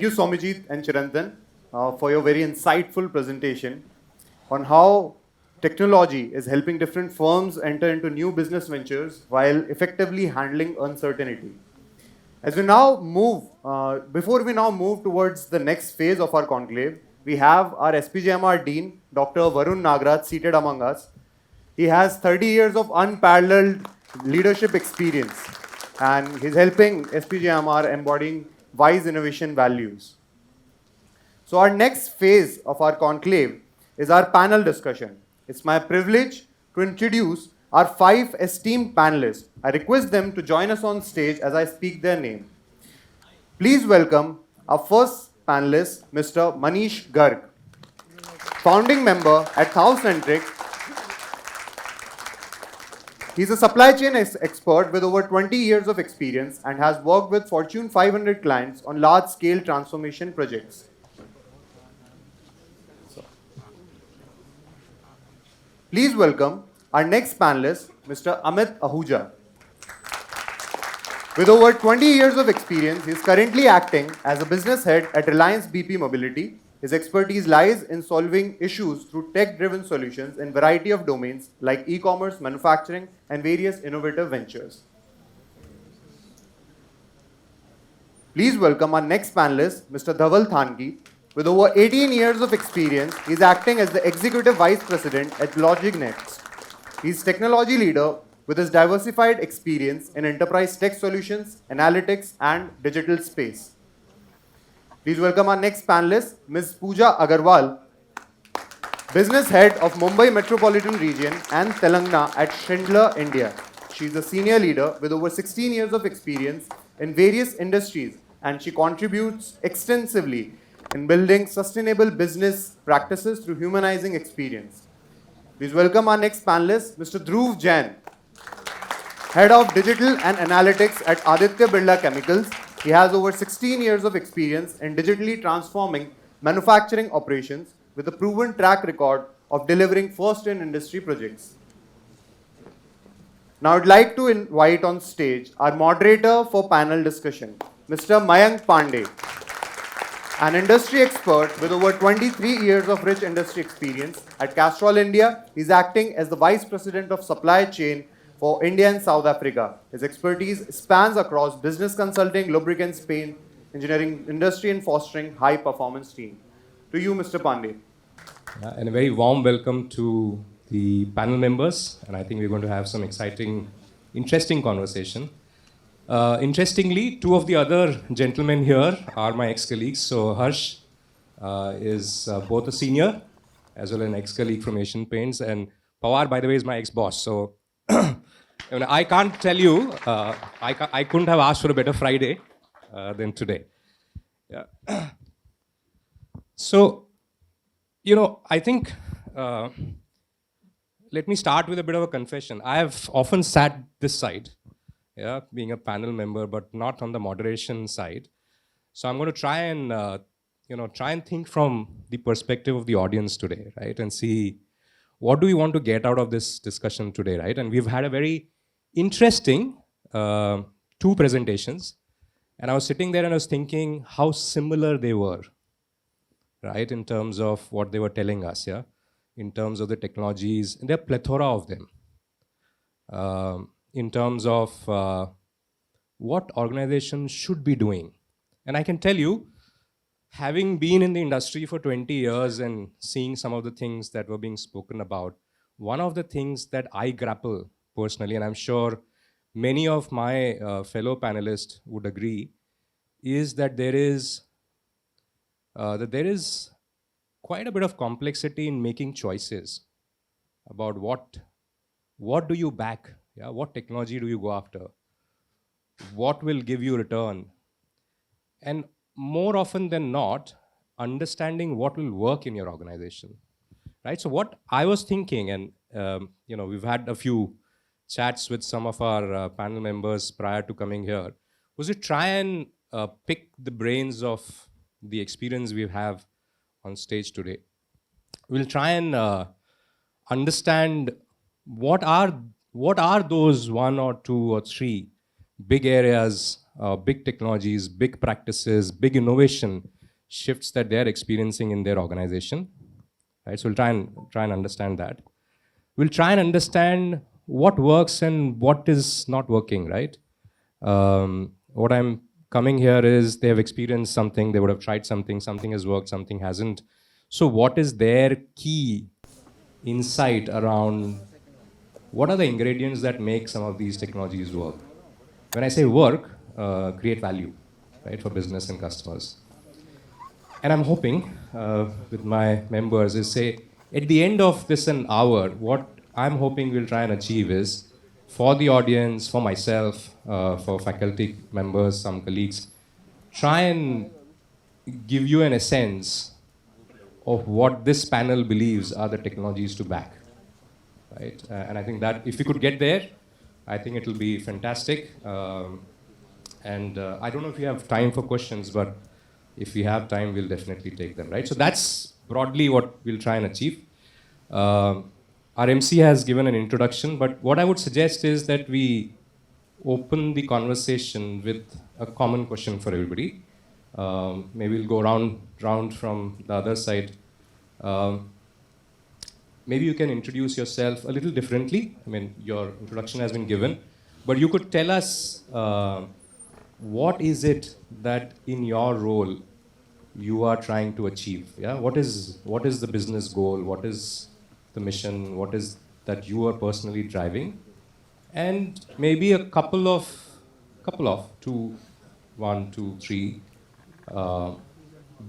you, Somijit and Chirantan, for your very insightful presentation on how technology is helping different firms enter into new business ventures while effectively handling uncertainty. As we now move, before we now move towards the next phase of our conclave, we have our SPJMR Dean, Dr. Varun Nagraj, seated among us. He has 30 years of unparalleled leadership experience, and he's helping SPJMR embodying wise innovation values. So our next phase of our conclave is our panel discussion. It's my privilege to introduce our 5 esteemed panelists. I request them to join us on stage as I speak their name. Please welcome our first panelist, Mr. Manish Garg, founding member at ThowCentric. He's a supply chain expert with over 20 years of experience and has worked with Fortune 500 clients on large-scale transformation projects. Please welcome our next panelist, Mr. Amit Ahuja. With over 20 years of experience, he is currently acting as a business head at Reliance BP Mobility. His expertise lies in solving issues through tech-driven solutions in a variety of domains like e-commerce, manufacturing, and various innovative ventures. Please welcome our next panelist, Mr. Dhaval Thanki. With over 18 years of experience, he is acting as the Executive Vice President at Logic Next. He is technology leader with his diversified experience in enterprise tech solutions, analytics, and digital space. Please welcome our next panelist, Ms. Pooja Agarwal, Business Head of Mumbai Metropolitan Region and Telangana at Schindler India. She is a senior leader with over 16 years of experience in various industries, and she contributes extensively in building sustainable business practices through humanizing experience. Please welcome our next panelist, Mr. Dhruv Jain, Head of Digital and Analytics at Aditya Birla Chemicals. He has over 16 years of experience in digitally transforming manufacturing operations with a proven track record of delivering first-in-industry projects. Now I'd like to invite on stage our moderator for panel discussion, Mr. Mayank Pandey, an industry expert with over 23 years of rich industry experience. At Castrol India, he's acting as the Vice President of Supply Chain for India and South Africa. His expertise spans across business consulting, lubricants, paint, engineering industry, and fostering high-performance team. To you, Mr. Pandey. And a very warm welcome to the panel members. And I think we're going to have some exciting, interesting conversation. Interestingly, two of the other gentlemen here are my ex-colleagues. So Harsh is both a senior as well as an ex-colleague from Asian Paints. And Pawar, by the way, is my ex-boss. So I can't tell you, I couldn't have asked for a better Friday than today. Yeah. So, I think, let me start with a bit of a confession. I have often sat this side, being a panel member, but not on the moderation side. So I'm going to try and think from the perspective of the audience today, right? And see what do we want to get out of this discussion today, right? And we've had a very interesting 2 presentations. And I was sitting there and I was thinking how similar they were, right? In terms of what they were telling us, in terms of the technologies, and there are plethora of them. In terms of what organizations should be doing. And I can tell you, having been in the industry for 20 years and seeing some of the things that were being spoken about, one of the things that I grapple personally, and I'm sure many of my fellow panelists would agree, is that there is quite a bit of complexity in making choices about what do you back, what technology do you go after, what will give you return, and more often than not, understanding what will work in your organization, right? So what I was thinking, and we've had a few chats with some of our panel members prior to coming here, was to try and pick the brains of the experience we have on stage today. We'll try and understand what are those 1 or 2 or 3 big areas big technologies, big practices, big innovation shifts that they're experiencing in their organization. Right? So we'll try and understand that. We'll try and understand what works and what is not working. Right? What I'm coming here is they have experienced something, they would have tried something, something has worked, something hasn't. So what is their key insight around what are the ingredients that make some of these technologies work? When I say work, create value, right, for business and customers. And I'm hoping with my members is say, at the end of this an hour, what I'm hoping we'll try and achieve is for the audience, for myself, for faculty members, some colleagues, try and give you an essence of what this panel believes are the technologies to back, right? And I think that if we could get there, I think it will be fantastic. And I don't know if you have time for questions, but if we have time, we'll definitely take them, right? So that's broadly what we'll try and achieve. Our MC has given an introduction, but what I would suggest is that we open the conversation with a common question for everybody. Maybe we'll go round from the other side. Maybe you can introduce yourself a little differently. I mean, your introduction has been given, but you could tell us what is it that in your role you are trying to achieve? Yeah, what is the business goal? What is the mission? What is that you are personally driving? And maybe a couple of two, one, two, three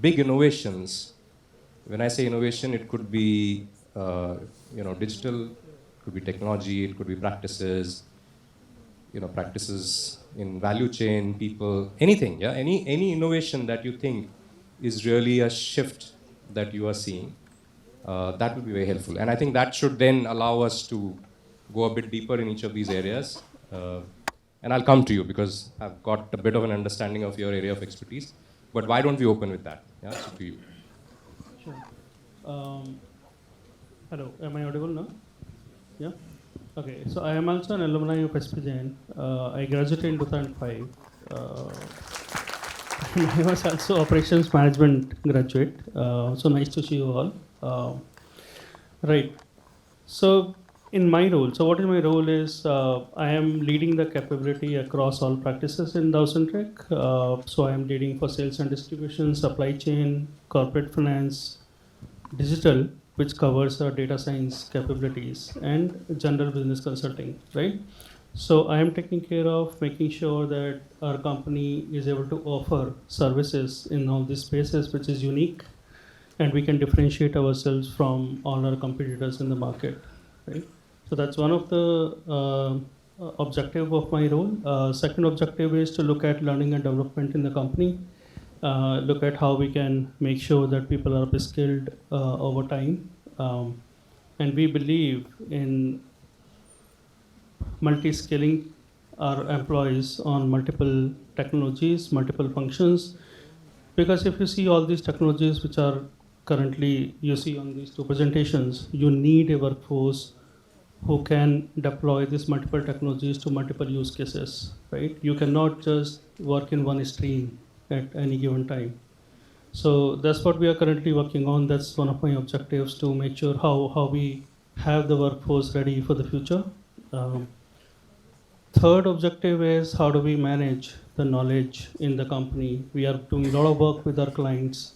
big innovations. When I say innovation, it could be digital, it could be technology, it could be practices, practices in value chain, people, anything, yeah, any innovation that you think is really a shift that you are seeing, that would be very helpful. And I think that should then allow us to go a bit deeper in each of these areas. And I'll come to you because I've got a bit of an understanding of your area of expertise. But why don't we open with that? Yeah, so to you. Sure. Hello, am I audible now? Yeah? Okay, so I am also an alumni of SP Jain. I graduated in 2005. I was also operations management graduate. So nice to see you all. Right. So in my role, so what is my role is I am leading the capability across all practices in Dawson-Trek. So I am leading for sales and distribution, supply chain, corporate finance, digital, which covers our data science capabilities, and general business consulting, right? So I am taking care of making sure that our company is able to offer services in all these spaces, which is unique, and we can differentiate ourselves from all our competitors in the market, right? So that's one of the objective of my role. Second objective is to look at learning and development in the company. Look at how we can make sure that people are upskilled over time. And we believe in multi-skilling our employees on multiple technologies, multiple functions. Because if you see all these technologies which are currently you see on these two presentations, you need a workforce who can deploy these multiple technologies to multiple use cases, right? You cannot just work in one stream at any given time. So that's what we are currently working on. That's one of my objectives, to make sure how we have the workforce ready for the future. Third objective is how do we manage the knowledge in the company. We are doing a lot of work with our clients.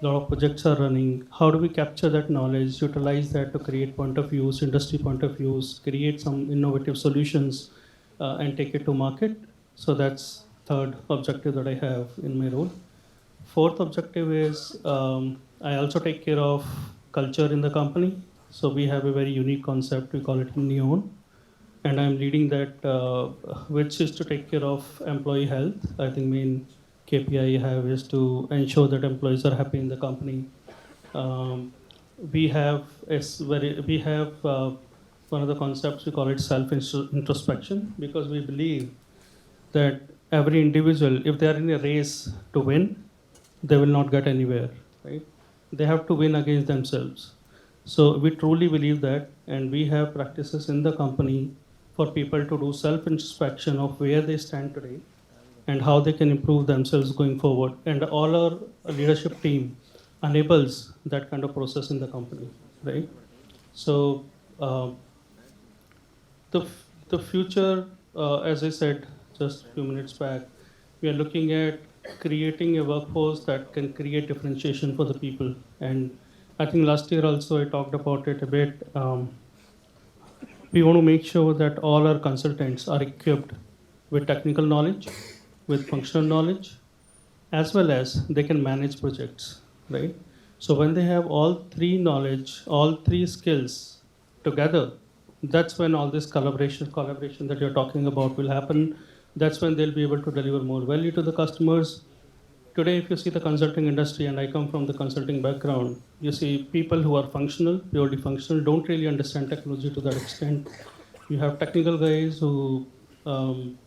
A lot of projects are running. How do we capture that knowledge, utilize that to create point of views, industry point of views, create some innovative solutions, and take it to market? So that's third objective that I have in my role. Fourth objective is I also take care of culture in the company. So we have a very unique concept. We call it Neon, and I'm leading that, which is to take care of employee health. I think main KPI I have is to ensure that employees are happy in the company. We have one of the concepts, we call it self introspection, because we believe that every individual, if they are in a race to win, they will not get anywhere, right? They have to win against themselves. So we truly believe that, and we have practices in the company for people to do self introspection of where they stand today, and how they can improve themselves going forward. And all our leadership team enables that kind of process in the company, right? So uh, the future, as I said just a few minutes back, we are looking at creating a workforce that can create differentiation for the people. And I think last year also I talked about it a bit. We want to make sure that all our consultants are equipped with technical knowledge, with functional knowledge, as well as they can manage projects, right? So when they have all three knowledge, all three skills together, that's when all this collaboration that you're talking about will happen. That's when they'll be able to deliver more value to the customers. Today, if you see the consulting industry, and I come from the consulting background, you see people who are functional, purely functional, don't really understand technology to that extent. You have technical guys um,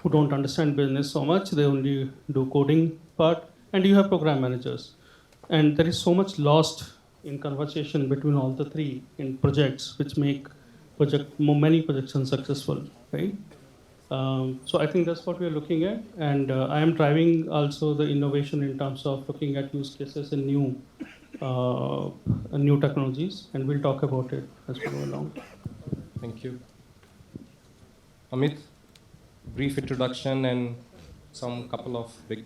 who don't understand business so much, they only do coding part, and you have program managers. And there is so much lost in conversation between all the three in projects, which make many projects unsuccessful, right? So I think that's what we are looking at, and I am driving also the innovation in terms of looking at use cases and new technologies, and we'll talk about it as we go along. Thank you. Amit, brief introduction and some couple of big.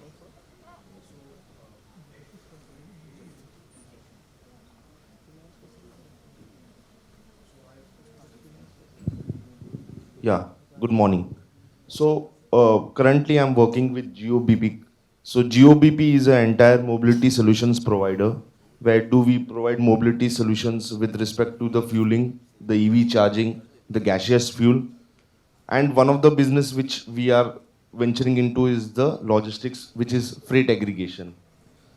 Yeah, good morning. So currently I'm working with GeoBP. So GeoBP is an entire mobility solutions provider. Where do we provide mobility solutions with respect to the fueling, the EV charging, the gaseous fuel, and one of the business which we are venturing into is the logistics, which is freight aggregation.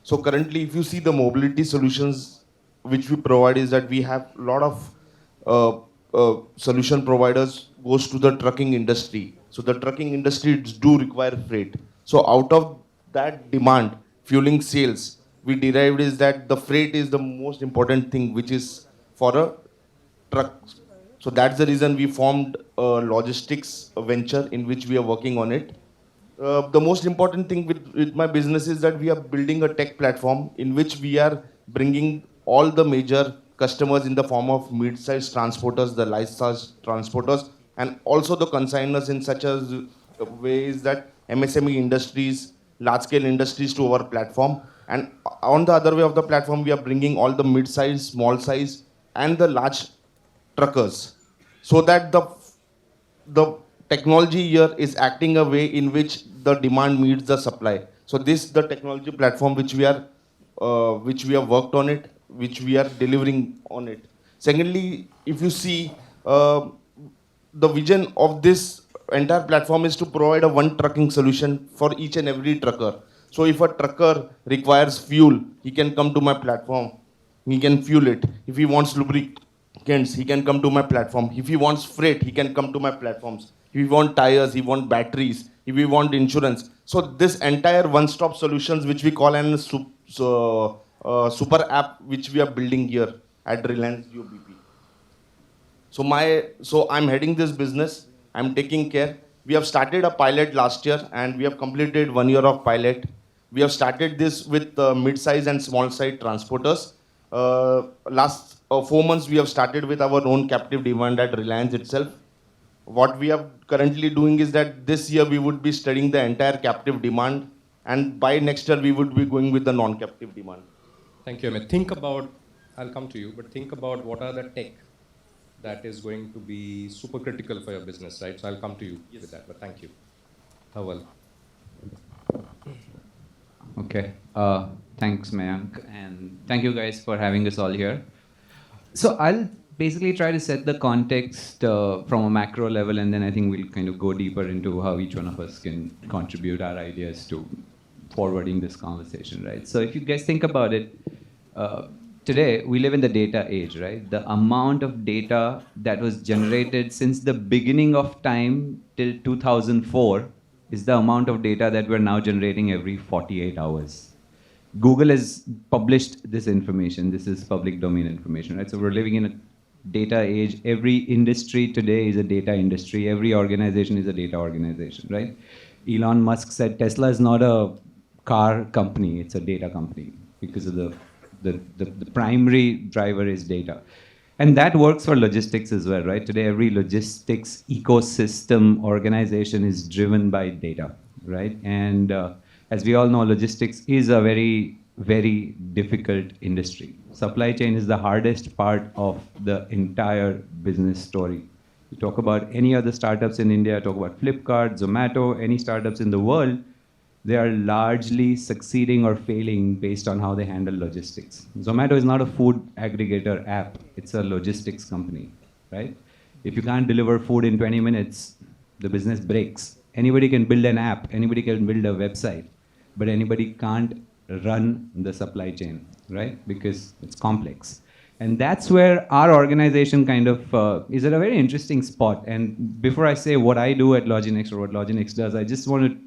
So currently, if you see the mobility solutions which we provide is that we have a lot of solution providers goes to the trucking industry. So the trucking industry do require freight. So out of that demand, fueling sales, we derived is that the freight is the most important thing which is for a truck. So that's the reason we formed a logistics venture in which we are working on it. The most important thing with my business is that we are building a tech platform in which we are bringing all the major customers in the form of mid-sized transporters, the light-sized transporters, and also the consigners in such a ways that MSME industries, large-scale industries to our platform. And on the other way of the platform, we are bringing all the mid-size, small-size, and the large truckers, so that the technology here is acting a way in which the demand meets the supply. So this the technology platform which we have worked on it, which we are delivering on it. Secondly, if you see, the vision of this entire platform is to provide a one trucking solution for each and every trucker. So if a trucker requires fuel, he can come to my platform. He can fuel it. If he wants lubricants, he can come to my platform. If he wants freight, he can come to my platforms. If he wants tires, he wants batteries. If he wants insurance. So this entire one-stop solutions, which we call an super app, which we are building here at Reliance UBP. So I'm heading this business. I'm taking care. We have started a pilot last year, and we have completed 1 year of pilot. We have started this with mid-size and small-size transporters. Last 4 months, we have started with our own captive demand at Reliance itself. What we are currently doing is that this year we would be studying the entire captive demand, and by next year we would be going with the non-captive demand. Thank you, Amit. Think about, I'll come to you, but think about what are the tech that is going to be super critical for your business, right? So I'll come to you with that, but thank you. Dhaval. Okay. Thanks, Mayank, and thank you guys for having us all here. So I'll basically try to set the context from a macro level, and then I think we'll kind of go deeper into how each one of us can contribute our ideas to forwarding this conversation, right? So if you guys think about it, today we live in the data age, right? The amount of data that was generated since the beginning of time till 2004 is the amount of data that we're now generating every 48 hours. Google has published this information. This is public domain information, right? So we're living in a data age. Every industry today is a data industry. Every organization is a data organization, right? Elon Musk said Tesla is not a car company, it's a data company because of the primary driver is data. And that works for logistics as well, right? Today, every logistics ecosystem organization is driven by data, right? And as we all know, logistics is a very, very difficult industry. Supply chain is the hardest part of the entire business story. You talk about any other startups in India, talk about Flipkart, Zomato, any startups in the world, they are largely succeeding or failing based on how they handle logistics. Zomato is not a food aggregator app, it's a logistics company, right? If you can't deliver food in 20 minutes, the business breaks. Anybody can build an app, anybody can build a website, but anybody can't run the supply chain, right? Because it's complex. And that's where our organization kind of is at a very interesting spot. And before I say what I do at Loginex or what Loginex does, I just want to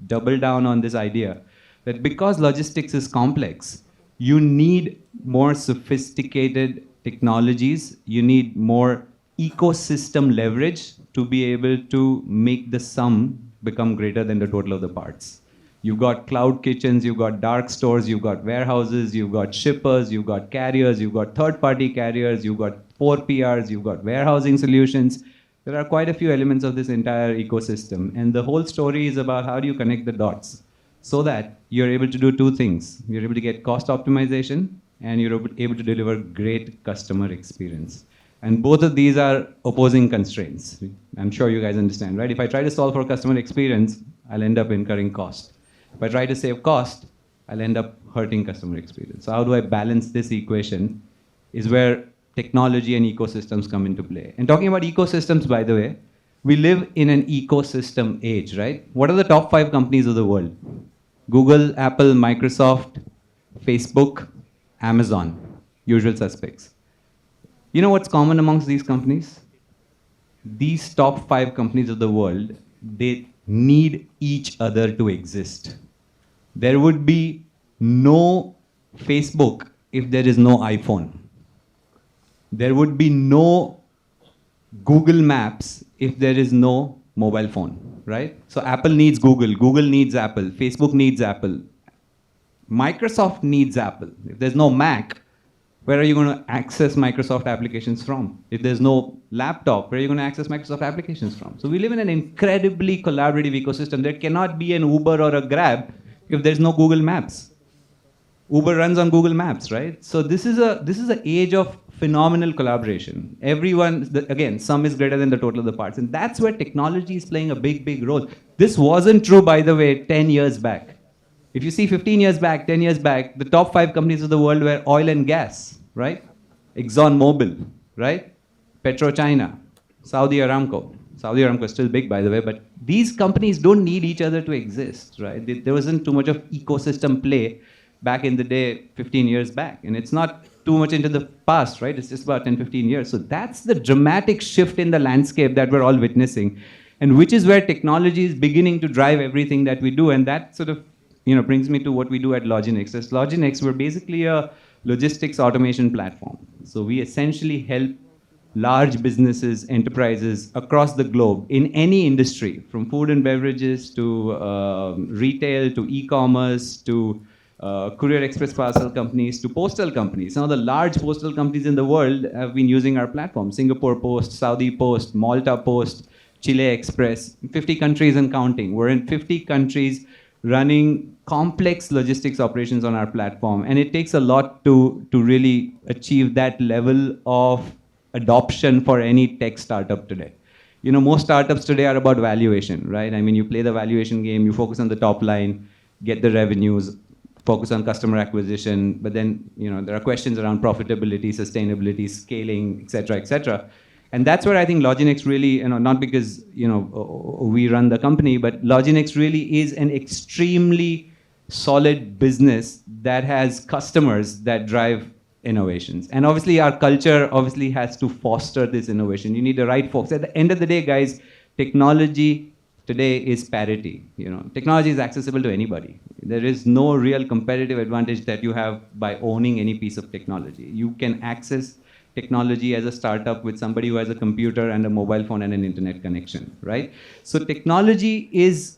double down on this idea that because logistics is complex, you need more sophisticated technologies, you need more ecosystem leverage to be able to make the sum become greater than the total of the parts. You've got cloud kitchens, you've got dark stores, you've got warehouses, you've got shippers, you've got carriers, you've got third-party carriers, you've got 4PRs, you've got warehousing solutions. There are quite a few elements of this entire ecosystem. And the whole story is about how do you connect the dots so that you're able to do two things. You're able to get cost optimization and you're able to deliver great customer experience. And both of these are opposing constraints. I'm sure you guys understand, right? If I try to solve for customer experience, I'll end up incurring cost. If I try to save cost, I'll end up hurting customer experience. So how do I balance this equation is where technology and ecosystems come into play. And talking about ecosystems, by the way, we live in an ecosystem age, right? What are the top 5 companies of the world? Google, Apple, Microsoft, Facebook, Amazon, usual suspects. You know what's common amongst these companies? These top 5 companies of the world, they need each other to exist. There would be no Facebook if there is no iPhone. There would be no Google Maps if there is no mobile phone, right? So Apple needs Google, Google needs Apple, Facebook needs Apple, Microsoft needs Apple. If there's no Mac, where are you going to access Microsoft applications from? If there's no laptop, where are you going to access Microsoft applications from? So we live in an incredibly collaborative ecosystem. There cannot be an Uber or a Grab if there's no Google Maps. Uber runs on Google Maps, right? So this is an age of phenomenal collaboration. Everyone, again, sum is greater than the total of the parts. And that's where technology is playing a big, big role. This wasn't true, by the way, 10 years back. If you see 15 years back, 10 years back, the top 5 companies of the world were oil and gas, right? ExxonMobil, right? PetroChina, Saudi Aramco. Saudi Aramco is still big, by the way, but these companies don't need each other to exist, right? There wasn't too much of ecosystem play back in the day, 15 years back. And it's not too much into the past, right? It's just about 10, 15 years. So that's the dramatic shift in the landscape that we're all witnessing, and which is where technology is beginning to drive everything that we do. And that sort of brings me to what we do at Loginex. At Loginex, we're basically a logistics automation platform. So we essentially help large businesses, enterprises across the globe in any industry, from food and beverages to retail to e-commerce to courier express parcel companies to postal companies. Some of the large postal companies in the world have been using our platform. Singapore Post, Saudi Post, Malta Post, Chile Express, 50 countries and counting. We're in 50 countries running complex logistics operations on our platform. And it takes a lot to really achieve that level of adoption for any tech startup today. Most startups today are about valuation, right? I mean, you play the valuation game, you focus on the top line, get the revenues, focus on customer acquisition, but then there are questions around profitability, sustainability, scaling, et cetera, et cetera. And that's where I think Loginex really, not because we run the company, but Loginex really is an extremely solid business that has customers that drive innovations. And obviously our culture has to foster this innovation. You need the right folks. At the end of the day, guys, technology today is parity. Technology is accessible to anybody. There is no real competitive advantage that you have by owning any piece of technology. You can access technology as a startup with somebody who has a computer and a mobile phone and an internet connection, right? So technology is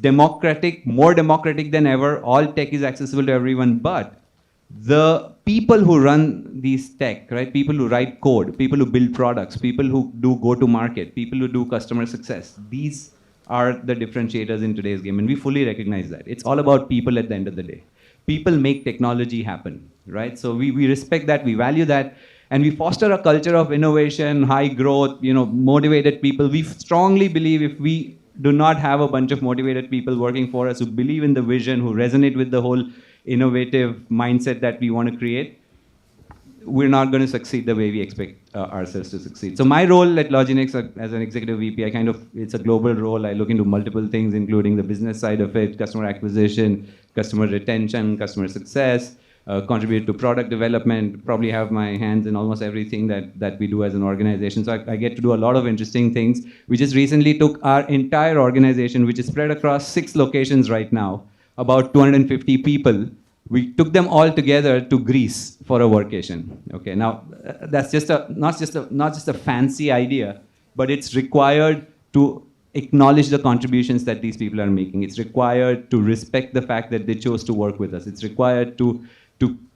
democratic, more democratic than ever. All tech is accessible to everyone, but the people who run these tech, right? People who write code, people who build products, people who do go-to-market, people who do customer success. These are the differentiators in today's game, and we fully recognize that. It's all about people at the end of the day. People make technology happen, right? So we respect that, we value that, and we foster a culture of innovation, high growth, motivated people. We strongly believe if we do not have a bunch of motivated people working for us who believe in the vision, who resonate with the whole innovative mindset that we want to create, we're not going to succeed the way we expect ourselves to succeed. So my role at Loginex as an executive VP, it's a global role. I look into multiple things, including the business side of it, customer acquisition, customer retention, customer success, contribute to product development, probably have my hands in almost everything that we do as an organization. So I get to do a lot of interesting things. We just recently took our entire organization, which is spread across 6 locations right now, about 250 people. We took them all together to Greece for a workation. Okay, now that's not just a fancy idea, but it's required to acknowledge the contributions that these people are making. It's required to respect the fact that they chose to work with us. It's required to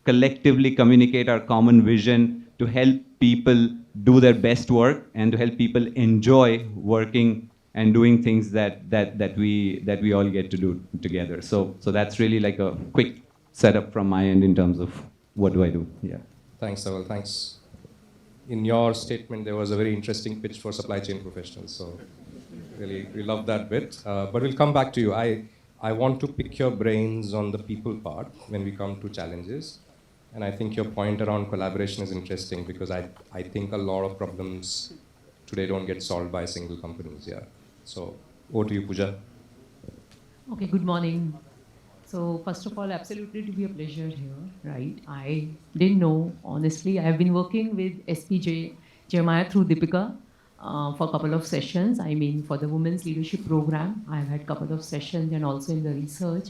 collectively communicate our common vision, to help people do their best work, and to help people enjoy working and doing things that we all get to do together. So that's really like a quick setup from my end in terms of what do I do. Yeah. Thanks, Dhaval. Thanks. In your statement, there was a very interesting pitch for supply chain professionals. So really, we love that bit. But we'll come back to you. I want to pick your brains on the people part when we come to challenges. And I think your point around collaboration is interesting because I think a lot of problems today don't get solved by single companies. Yeah. So over to you, Pooja. Okay, good morning. So first of all, absolutely to be a pleasure here, right? I didn't know, honestly. I've been working with SPJ Jeremiah through Deepika for a couple of sessions. I mean, for the Women's Leadership Program, I've had a couple of sessions and also in the research.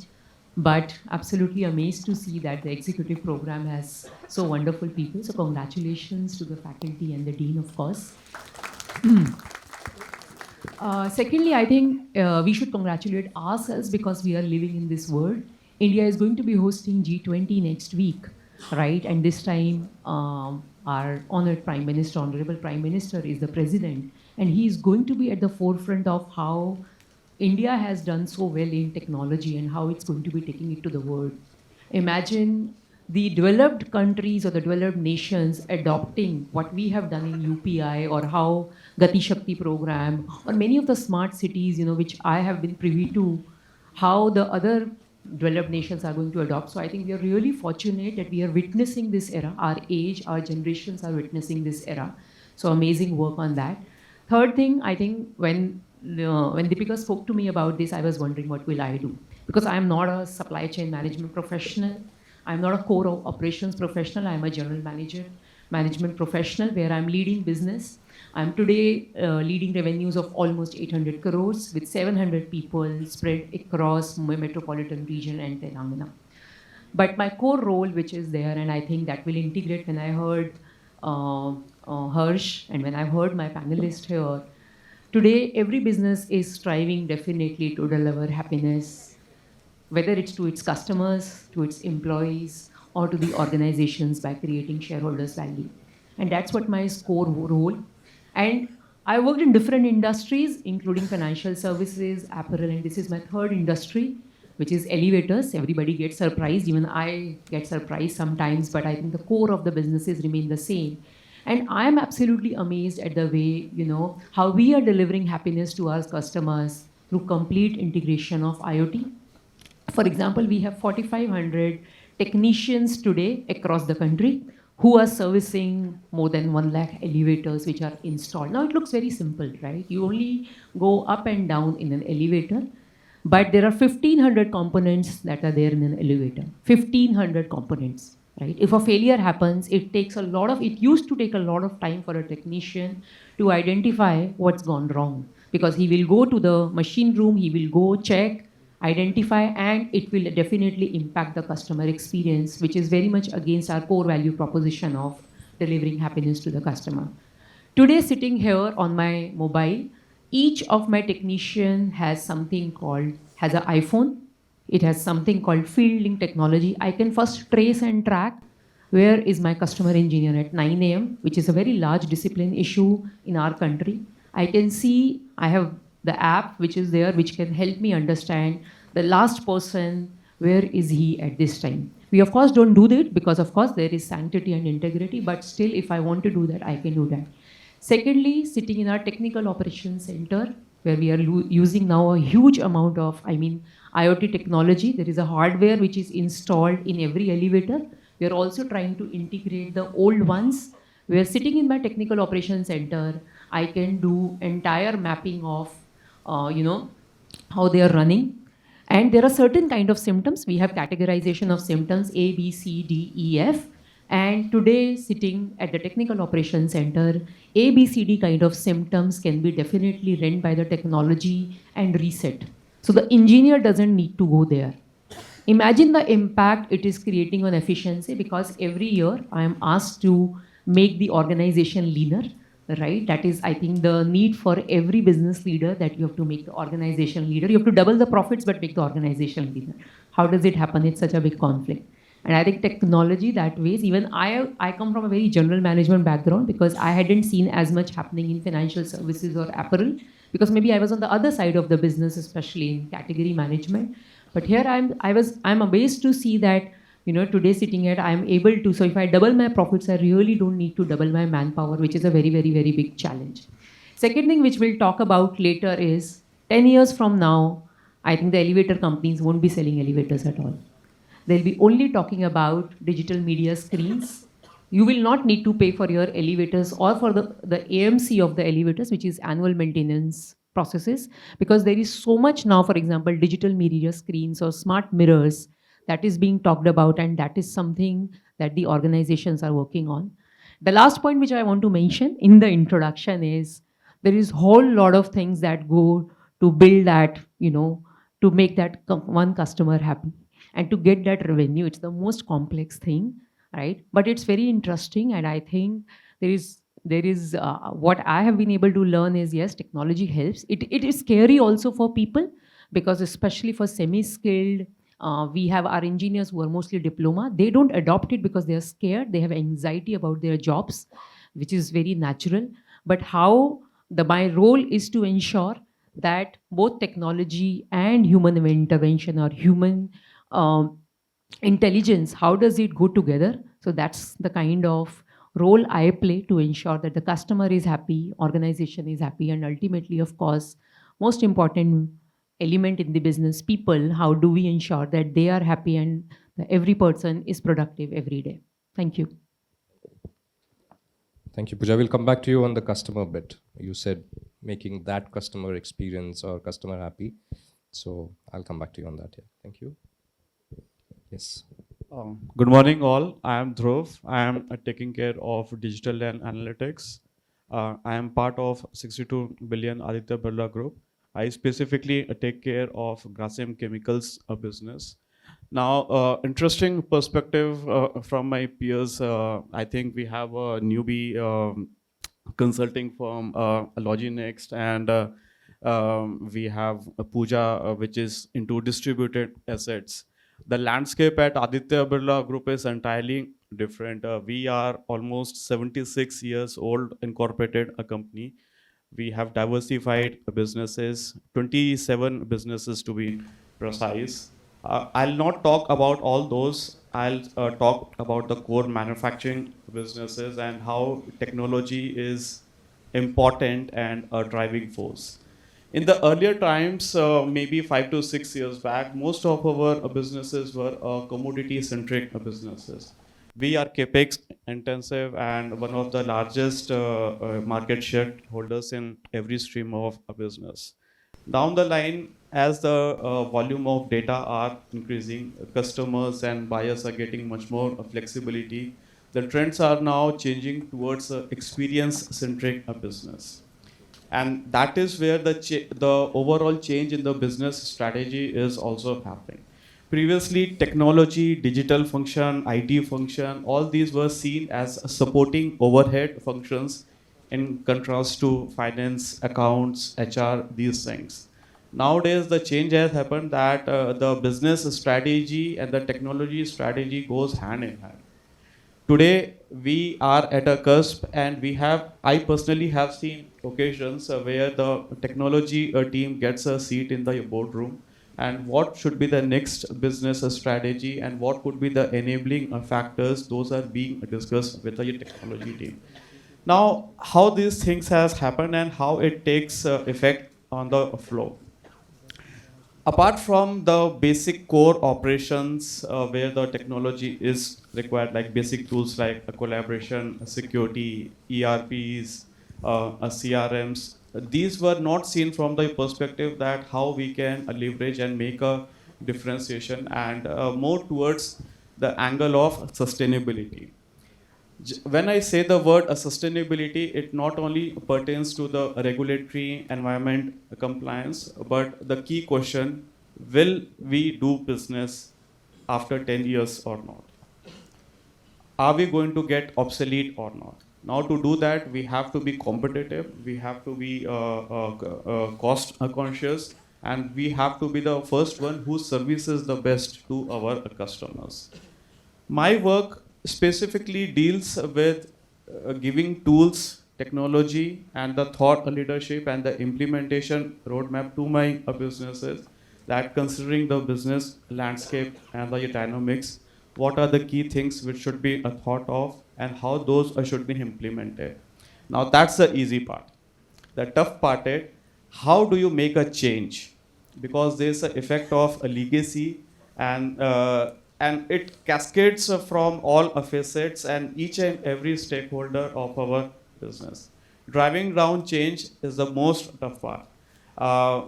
But absolutely amazed to see that the executive program has so wonderful people. So congratulations to the faculty and the dean, of course. Secondly, I think we should congratulate ourselves because we are living in this world. India is going to be hosting G20 next week, right? And this time, our honored Prime Minister, Honorable Prime Minister is the president. And he is going to be at the forefront of how India has done so well in technology and how it's going to be taking it to the world. Imagine the developed countries or the developed nations adopting what we have done in UPI or how Gati Shakti program or many of the smart cities, which I have been privy to, how the other developed nations are going to adopt. So I think we are really fortunate that we are witnessing this era. Our age, our generations are witnessing this era. So amazing work on that. Third thing, I think when Deepika spoke to me about this, I was wondering what will I do? Because I'm not a supply chain management professional. I'm not a core operations professional. I'm a general manager, management professional where I'm leading business. I'm today leading revenues of almost 800 crores with 700 people spread across my metropolitan region and Telangana. But my core role, which is there, and I think that will integrate when I heard Harsh and when I've heard my panelists here, today every business is striving definitely to deliver happiness, whether it's to its customers, to its employees, or to the organizations by creating shareholders' value. And that's what my core role. And I worked in different industries, including financial services, apparel, and this is my third industry, which is elevators. Everybody gets surprised, even I get surprised sometimes, but I think the core of the businesses remain the same. And I'm absolutely amazed at the way, how we are delivering happiness to our customers through complete integration of IoT. For example, we have 4,500 technicians today across the country who are servicing more than 1 lakh elevators which are installed. Now it looks very simple, right? You only go up and down in an elevator, but there are 1,500 components that are there in an elevator. 1,500 components, right? If a failure happens, it used to take a lot of time for a technician to identify what's gone wrong. because he will go to the machine room, he will go check, identify, and it will definitely impact the customer experience, which is very much against our core value proposition of delivering happiness to the customer. Today, sitting here on my mobile, each of my technician has something called, has an iPhone. It has something called field link technology. I can first trace and track where is my customer engineer at 9 a.m., which is a very large discipline issue in our country. I can see I have the app which is there, which can help me understand the last person, where is he at this time. We of course don't do that because of course there is sanctity and integrity, but still if I want to do that, I can do that. Secondly, sitting in our technical operations center, where we are using now a huge amount of, IoT technology. There is a hardware which is installed in every elevator. We are also trying to integrate the old ones. We are sitting in my technical operations center. I can do entire mapping of, how they are running. And there are certain kind of symptoms. We have categorization of symptoms A, B, C, D, E, F. And today, sitting at the technical operations center, A, B, C, D kind of symptoms can be definitely run by the technology and reset. So the engineer doesn't need to go there. Imagine the impact it is creating on efficiency, because every year I am asked to make the organization leaner, right? That is, I think, the need for every business leader, that you have to make the organization leader. You have to double the profits but make the organization leaner. How does it happen? It's such a big conflict. And I think technology that ways, even I come from a very general management background, because I hadn't seen as much happening in financial services or apparel, because maybe I was on the other side of the business, especially in category management. But here I'm amazed to see that, today sitting here, I'm able to, so if I double my profits, I really don't need to double my manpower, which is a very, very, very big challenge. Second thing which we'll talk about later is 10 years from now, I think the elevator companies won't be selling elevators at all. They'll be only talking about digital media screens. You will not need to pay for your elevators or for the AMC of the elevators, which is annual maintenance processes, because there is so much now, for example, digital media screens or smart mirrors that is being talked about, and that is something that the organizations are working on. The last point which I want to mention in the introduction is there is whole lot of things that go to build that, to make that one customer happy. And to get that revenue, it's the most complex thing, right? But it's very interesting, and I think there is what I have been able to learn is, yes, technology helps. It is scary also for people, because especially for semi-skilled, we have our engineers who are mostly diploma. They don't adopt it because they are scared. They have anxiety about their jobs, which is very natural. But my role is to ensure that both technology and human intervention, or human intelligence, how does it go together? So that's the kind of role I play to ensure that the customer is happy, organization is happy, and ultimately, of course, most important element in the business, people, how do we ensure that they are happy and that every person is productive every day? Thank you. Thank you, Pooja. We'll come back to you on the customer bit. You said making that customer experience or customer happy. So I'll come back to you on that. Yeah. Thank you. Yes. Good morning, all. I am Dhruv. I am taking care of digital and analytics. I am part of 62 billion Aditya Birla Group. I specifically take care of Grasim Chemicals business. Now, interesting perspective from my peers. I think we have a newbie consulting firm, Loginext, and we have Pooja, which is into distributed assets. The landscape at Aditya Birla Group is entirely different. We are almost 76 years old, incorporated a company. We have diversified businesses, 27 businesses to be precise. I'll not talk about all those. I'll talk about the core manufacturing businesses and how technology is important and a driving force. In the earlier times, maybe 5 to 6 years back, most of our businesses were commodity-centric businesses. We are capex intensive and one of the largest market share holders in every stream of a business. Down the line, as the volume of data are increasing, customers and buyers are getting much more flexibility. The trends are now changing towards experience-centric business. and that is where the overall change in the business strategy is also happening. Previously, technology, digital function, IT function, all these were seen as supporting overhead functions in contrast to finance, accounts, HR, these things. Nowadays, the change has happened that the business strategy and the technology strategy goes hand in hand. Today we are at a cusp, and I personally have seen occasions where the technology team gets a seat in the boardroom, and what should be the next business strategy and what could be the enabling factors, those are being discussed with the technology team. Now, how these things has happened and how it takes effect on the flow. Apart from the basic core operations where the technology is required, like basic tools like collaboration, security, ERPs, CRMs, these were not seen from the perspective that how we can leverage and make a differentiation, and more towards the angle of sustainability. When I say the word sustainability, it not only pertains to the regulatory environment compliance, but the key question, will we do business after 10 years or not? Are we going to get obsolete or not? Now, to do that, we have to be competitive, we have to be cost conscious, and we have to be the first one who services the best to our customers. My work specifically deals with giving tools, technology, and the thought leadership and the implementation roadmap to my businesses, that considering the business landscape and the dynamics, what are the key things which should be thought of and how those should be implemented. Now, that's the easy part. The tough part is, how do you make a change? Because there's an effect of a legacy, and it cascades from all facets and each and every stakeholder of our business. Driving down change is the most tough part. Uh,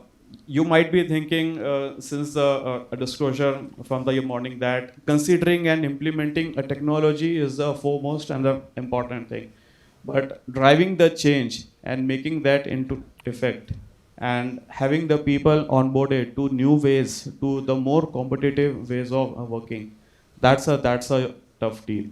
you might be thinking, since the disclosure from the morning, that considering and implementing a technology is the foremost and the important thing. But driving the change and making that into effect and having the people onboarded to new ways, to the more competitive ways of working, that's a tough deal.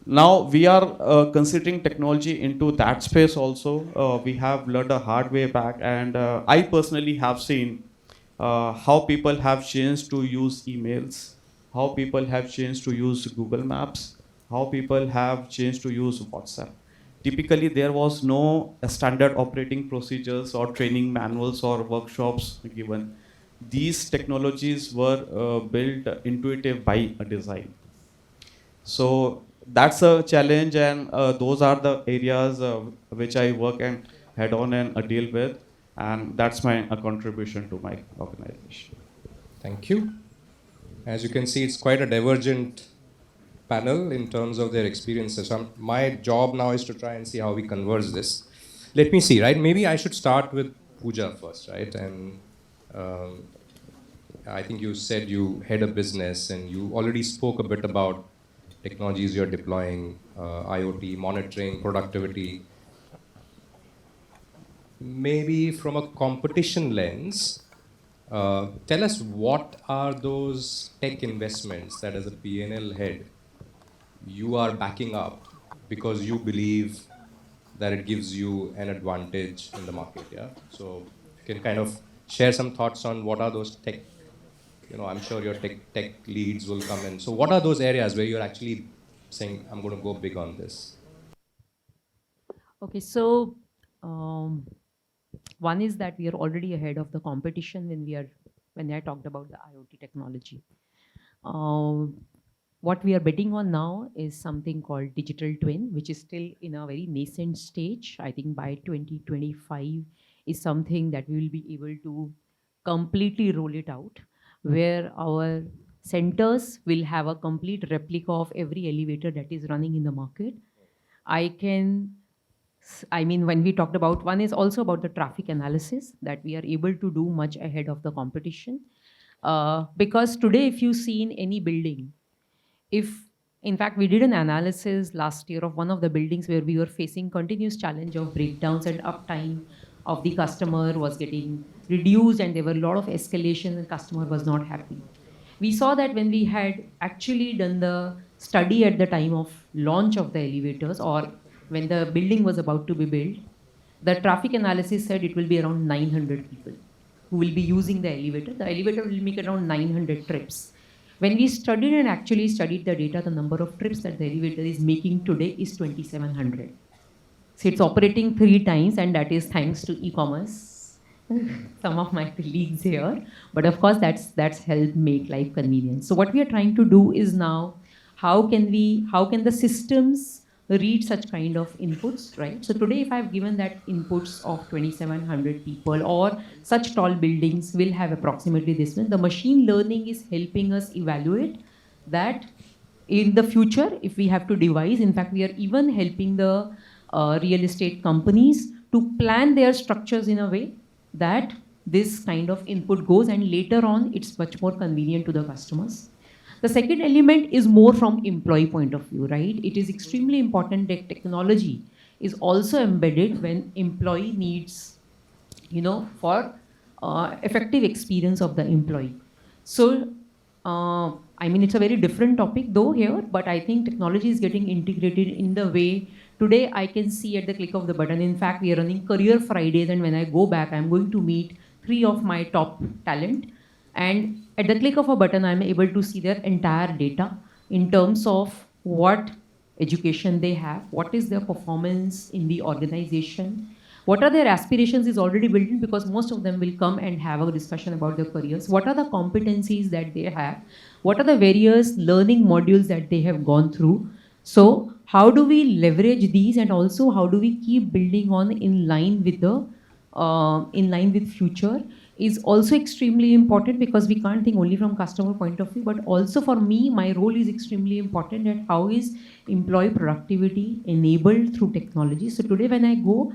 Now we are considering technology into that space also. We have learned a hard way back, and I personally have seen how people have changed to use emails, how people have changed to use Google Maps, how people have changed to use WhatsApp. Typically, there was no standard operating procedures or training manuals or workshops given. These technologies were built intuitive by a design. So that's a challenge, and those are the areas which I work and head on and deal with, and that's my contribution to my organization. Thank you. As you can see, it's quite a divergent panel in terms of their experiences. My job now is to try and see how we converge this. Let me see, right? Maybe I should start with Pooja first, right? And um, I think you said you head a business and you already spoke a bit about technologies you're deploying, IoT, monitoring, productivity. Maybe from a competition lens, tell us what are those tech investments that as a P&L head you are backing up because you believe that it gives you an advantage in the market, yeah? So you can kind of share some thoughts on what are those tech, I'm sure your tech leads will come in. So what are those areas where you're actually saying, I'm going to go big on this? Okay, so um, one is that we are already ahead of the competition when I talked about the IoT technology. What we are betting on now is something called digital twin, which is still in a very nascent stage. I think by 2025 is something that we will be able to completely roll it out, where our centers will have a complete replica of every elevator that is running in the market. When we talked about, one is also about the traffic analysis, that we are able to do much ahead of the competition. Because today, if you see in any building, in fact, we did an analysis last year of one of the buildings where we were facing continuous challenge of breakdowns and uptime of the customer was getting reduced, and there were a lot of escalation and customer was not happy. We saw that when we had actually done the study at the time of launch of the elevators, or when the building was about to be built, the traffic analysis said it will be around 900 people who will be using the elevator. The elevator will make around 900 trips. When we studied and actually studied the data, the number of trips that the elevator is making today is 2,700. So it's operating 3 times, and that is thanks to e-commerce. Some of my colleagues here, but of course that's helped make life convenient. So what we are trying to do is now, how can the systems read such kind of inputs, right? So today, if I've given that inputs of 2,700 people, or such tall buildings will have approximately this much, the machine learning is helping us evaluate that in the future, if we have to devise, in fact, we are even helping the real estate companies to plan their structures in a way that this kind of input goes, and later on, it's much more convenient to the customers. The second element is more from employee point of view, right? It is extremely important that technology is also embedded when employee needs, for effective experience of the employee. So, I mean, it's a very different topic though here, but I think technology is getting integrated in the way today I can see at the click of the button. In fact, we are running Career Fridays, and when I go back, I'm going to meet 3 of my top talent. And at the click of a button, I'm able to see their entire data in terms of what education they have, what is their performance in the organization, what are their aspirations is already built in, because most of them will come and have a discussion about their careers. What are the competencies that they have? What are the various learning modules that they have gone through? So how do we leverage these, and also how do we keep building on in line with future is also extremely important, because we can't think only from customer point of view, but also for me, my role is extremely important at how is employee productivity enabled through technology. So today when I go,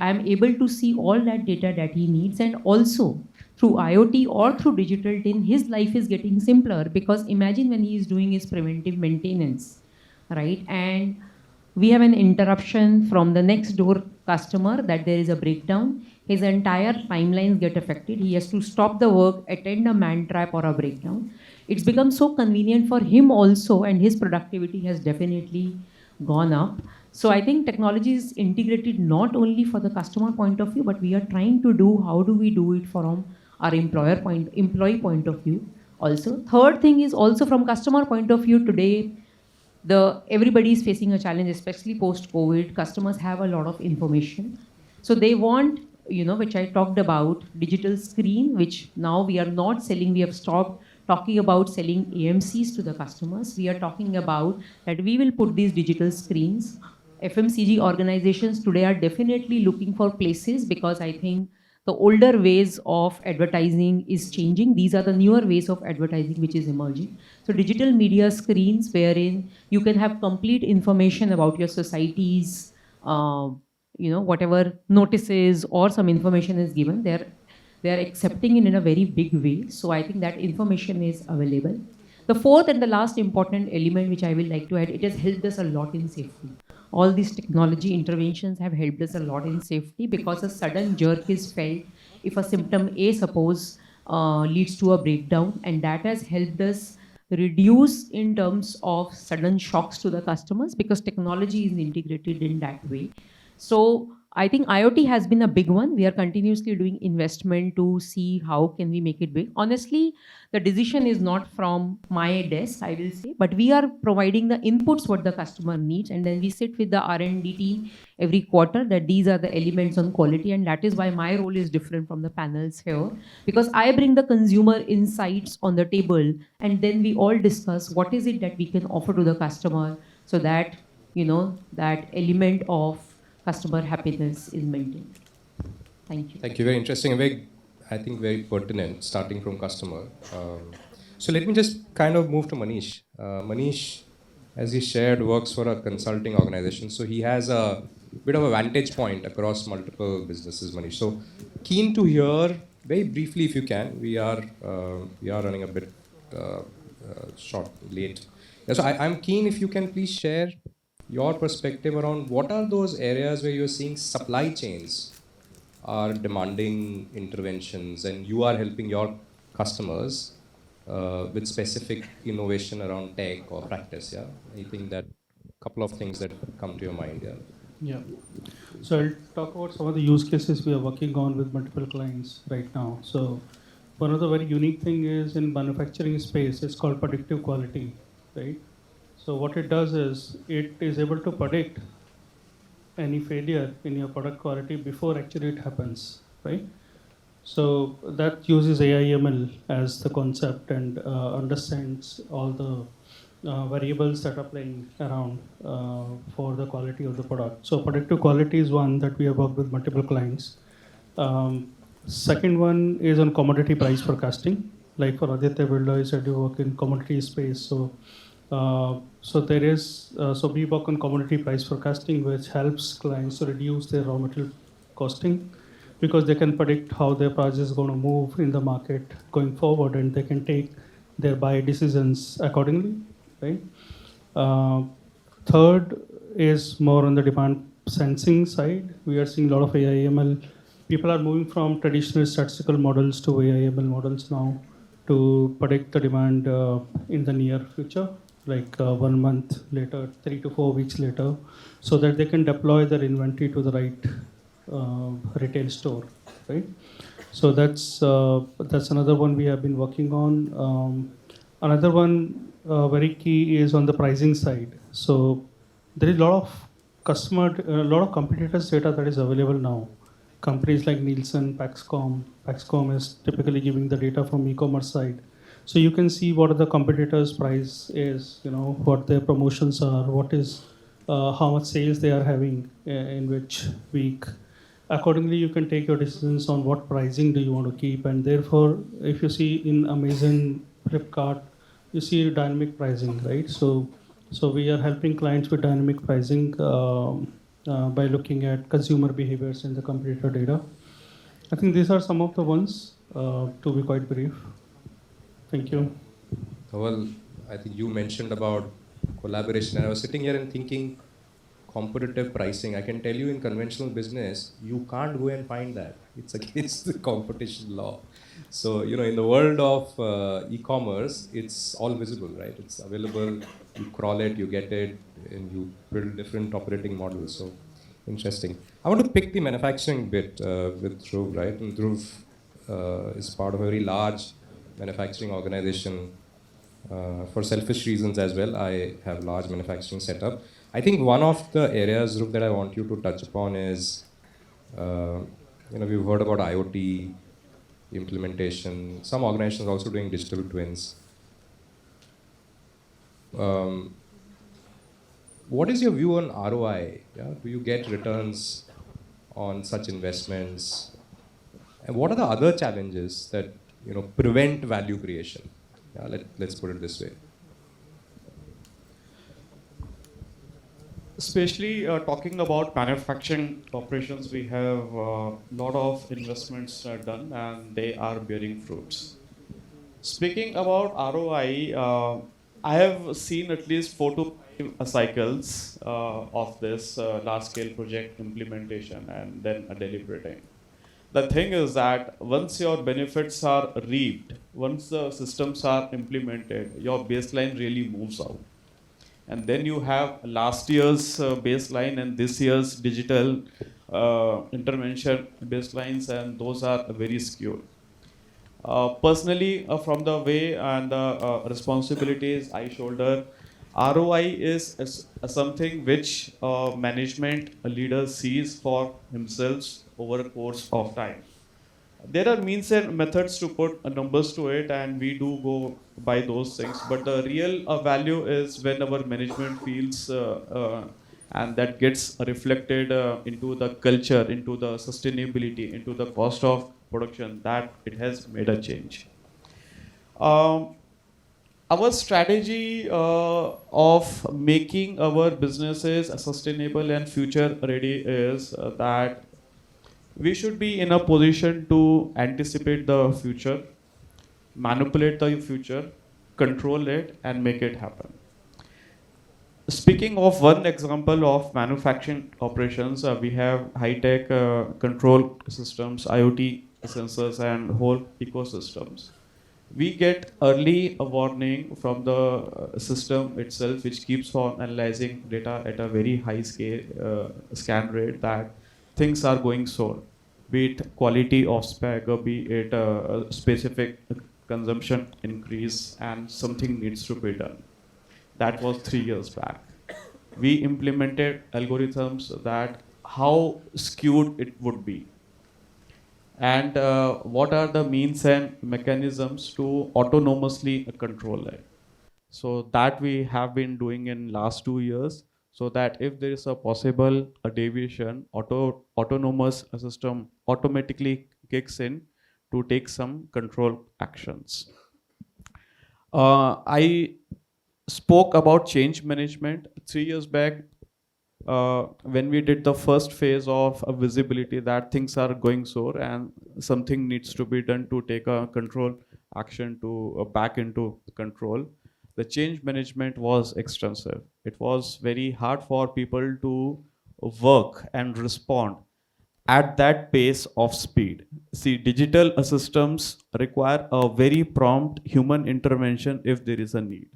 I'm able to see all that data that he needs, and also through IoT or through digital tin, his life is getting simpler, because imagine when he is doing his preventive maintenance, right? And we have an interruption from the next door customer that there is a breakdown. His entire timelines get affected. He has to stop the work, attend a man trap or a breakdown. It's become so convenient for him also, and his productivity has definitely gone up. So I think technology is integrated not only for the customer point of view, but we are trying to do how do we do it from our employee point of view also. Third thing is also from customer point of view today, everybody is facing a challenge, especially post COVID. Customers have a lot of information, so they want, which I talked about, digital screen, which now we are not selling. We have stopped talking about selling AMCs to the customers. We are talking about that we will put these digital screens. FMCG organizations today are definitely looking for places, because I think the older ways of advertising is changing. These are the newer ways of advertising which is emerging. So digital media screens wherein you can have complete information about your society's, whatever notices or some information is given, they're accepting it in a very big way. So I think that information is available. The fourth and the last important element which I will like to add, it has helped us a lot in safety. All these technology interventions have helped us a lot in safety, because a sudden jerk is felt if a symptom A, suppose, leads to a breakdown, and that has helped us reduce in terms of sudden shocks to the customers, because technology is integrated in that way. So I think IoT has been a big one. We are continuously doing investment to see how can we make it big. Honestly, the decision is not from my desk, I will say, but we are providing the inputs what the customer needs, and then we sit with the R&D team every quarter that these are the elements on quality, and that is why my role is different from the panels here, because I bring the consumer insights on the table, and then we all discuss what is it that we can offer to the customer, so that that element of customer happiness is maintained. Thank you. Thank you. Very interesting and I think very pertinent, starting from customer. So let me just kind of move to Manish. Manish, as he shared, works for a consulting organization. So he has a bit of a vantage point across multiple businesses, Manish. So keen to hear, very briefly if you can, we are running a bit late. Yeah, so I'm keen if you can please share your perspective around what are those areas where you're seeing supply chains are demanding interventions, and you are helping your customers with specific innovation around tech or practice. Yeah, I think that couple of things that come to your mind. Yeah. Yeah. So I'll talk about some of the use cases we are working on with multiple clients right now. So one of the very unique thing is in manufacturing space, it's called predictive quality, right? So what it does is it is able to predict any failure in your product quality before actually it happens, right? So that uses AI/ML as the concept and understands all the variables that are playing around for the quality of the product. So predictive quality is one that we have worked with multiple clients. Second one is on commodity price forecasting. Like for Aditya Birla, you said you work in commodity space. So we work on commodity price forecasting, which helps clients to reduce their raw material costing because they can predict how their price is going to move in the market going forward, and they can take their buy decisions accordingly, right? Uh, Third is more on the demand sensing side. We are seeing a lot of AI/ML. People are moving from traditional statistical models to AI/ML models now to predict the demand in the near future, like 1 month later, 3 to 4 weeks later, so that they can deploy their inventory to the right retail store, right? So that's another one we have been working on. Another one very key is on the pricing side. So there is a lot of a lot of competitors' data that is available now. Companies like Nielsen, Paxcom. Paxcom is typically giving the data from e-commerce side. So you can see what the competitors' price is, what their promotions are, what is how much sales they are having in which week. Accordingly, you can take your decisions on what pricing do you want to keep. And therefore, if you see in Amazon, Flipkart, you see dynamic pricing, right? So we are helping clients with dynamic pricing by looking at consumer behaviors in the competitor data. I think these are some of the ones, to be quite brief. Thank you. Well, I think you mentioned about collaboration, and I was sitting here and thinking competitive pricing. I can tell you in conventional business, you can't go and find that. It's against the competition law. So, in the world of e-commerce, it's all visible, right? It's available, you crawl it, you get it, and you build different operating models. So, interesting. I want to pick the manufacturing bit with Dhruv, right? And Dhruv is part of a very large manufacturing organization. For selfish reasons as well, I have large manufacturing setup. I think one of the areas, Dhruv, that I want you to touch upon is, we've heard about IoT implementation. Some organizations also doing digital twins. What is your view on ROI? Yeah? Do you get returns on such investments? And what are the other challenges that prevent value creation? Yeah, let's put it this way. Especially talking about manufacturing operations, we have a lot of investments done and they are bearing fruits. Speaking about ROI, I have seen at least 4 to 5 cycles of this large scale project implementation and then deliberating. The thing is that once your benefits are reaped, once the systems are implemented, your baseline really moves out. And then you have last year's baseline and this year's digital intervention baselines, and those are very skewed. Personally, from the way and the responsibilities I shoulder, ROI is something which management leader sees for himself over a course of time. There are means and methods to put numbers to it, and we do go by those things. But the real value is when our management feels, and that gets reflected into the culture, into the sustainability, into the cost of production, that it has made a change. Um, our strategy of making our businesses sustainable and future ready is that we should be in a position to anticipate the future, manipulate the future, control it, and make it happen. Speaking of one example of manufacturing operations, we have high-tech control systems, IoT sensors, and whole ecosystems. We get early a warning from the system itself, which keeps on analyzing data at a very high scale scan rate that things are going sour, be it quality of spec or be it a specific consumption increase, and something needs to be done. That was 3 years back. We implemented algorithms that how skewed it would be, and what are the means and mechanisms to autonomously control it. So that we have been doing in last 2 years, so that if there is a possible a deviation, autonomous system automatically kicks in to take some control actions. I spoke about change management 3 years back when we did the first phase of visibility that things are going sour and something needs to be done to take a control action to back into control. The change management was extensive. It was very hard for people to work and respond at that pace of speed. See, digital systems require a very prompt human intervention if there is a need.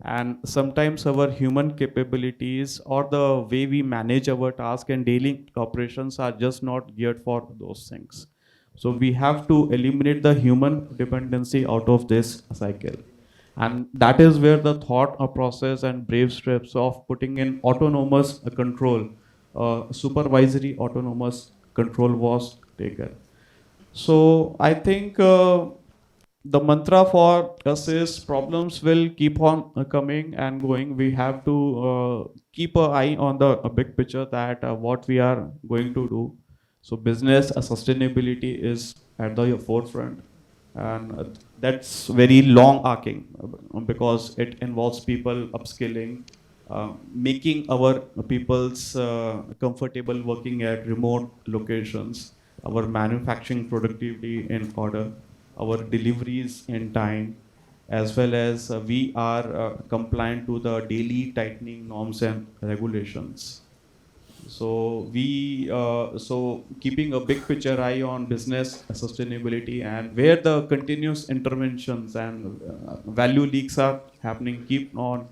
And sometimes our human capabilities or the way we manage our task and daily operations are just not geared for those things. So we have to eliminate the human dependency out of this cycle. And that is where the thought process and brave steps of putting in autonomous control, supervisory autonomous control was taken. So I think the mantra for us is problems will keep on coming and going. We have to keep an eye on the big picture that what we are going to do. So business sustainability is at the forefront, and that's very long arcing because it involves people upskilling, making our people's comfortable working at remote locations, our manufacturing productivity in order, our deliveries in time, as well as we are compliant to the daily tightening norms and regulations. So keeping a big picture eye on business sustainability and where the continuous interventions and value leaks are happening, keep on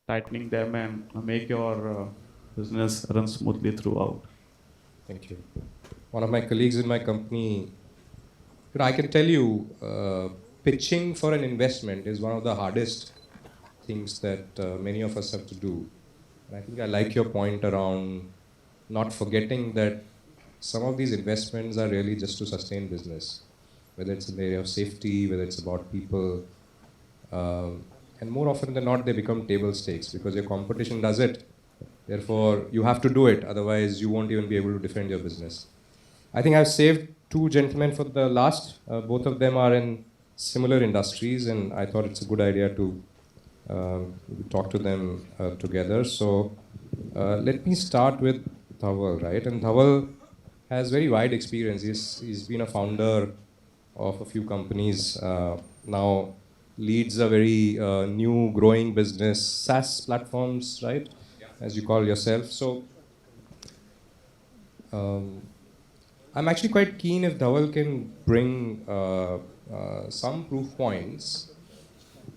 tightening them and make your business run smoothly throughout. Thank you. One of my colleagues in my company, I can tell you, pitching for an investment is one of the hardest things that many of us have to do. And I think I like your point around not forgetting that some of these investments are really just to sustain business, whether it's in the area of safety, whether it's about people. And more often than not, they become table stakes because your competition does it. Therefore, you have to do it. Otherwise, you won't even be able to defend your business. I think I've saved two gentlemen for the last. Both of them are in similar industries, and I thought it's a good idea to talk to them together. So let me start with Dhaval, right? And Dhaval has very wide experience. He's been a founder of a few companies, now leads a very new growing business, SaaS platforms, right? As you call yourself. So I'm actually quite keen if Dhaval can bring some proof points,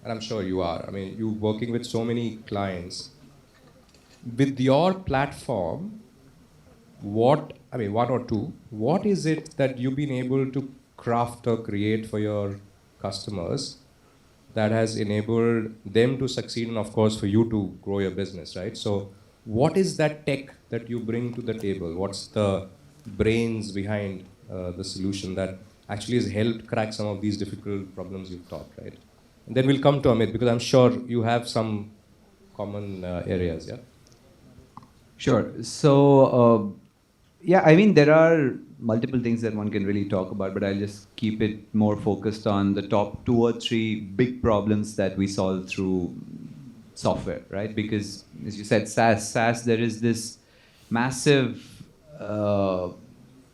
and I'm sure you are. I mean, you're working with so many clients. With your platform, one or two, what is it that you've been able to craft or create for your customers that has enabled them to succeed and, of course, for you to grow your business, right? So what is that tech that you bring to the table? What's the brains behind the solution that actually has helped crack some of these difficult problems you've talked, right? And then we'll come to Amit, because I'm sure you have some common areas, yeah? Sure. So, yeah, I mean, there are multiple things that one can really talk about, but I'll just keep it more focused on the top 2 or 3 big problems that we solve through software, right? Because, as you said, SaaS, there is this massive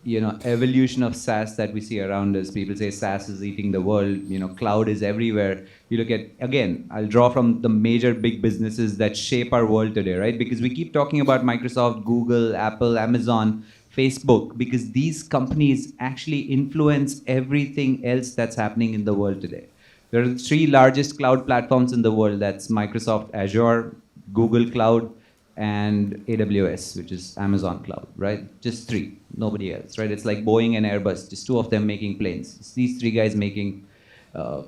evolution of SaaS that we see around us. People say SaaS is eating the world. Cloud is everywhere. You look at, again, I'll draw from the major big businesses that shape our world today, right? Because we keep talking about Microsoft, Google, Apple, Amazon, Facebook, because these companies actually influence everything else that's happening in the world today. There are the three largest cloud platforms in the world. That's Microsoft Azure, Google Cloud, and AWS, which is Amazon Cloud, right? Just three, nobody else, right? It's like Boeing and Airbus, just two of them making planes. It's these three guys making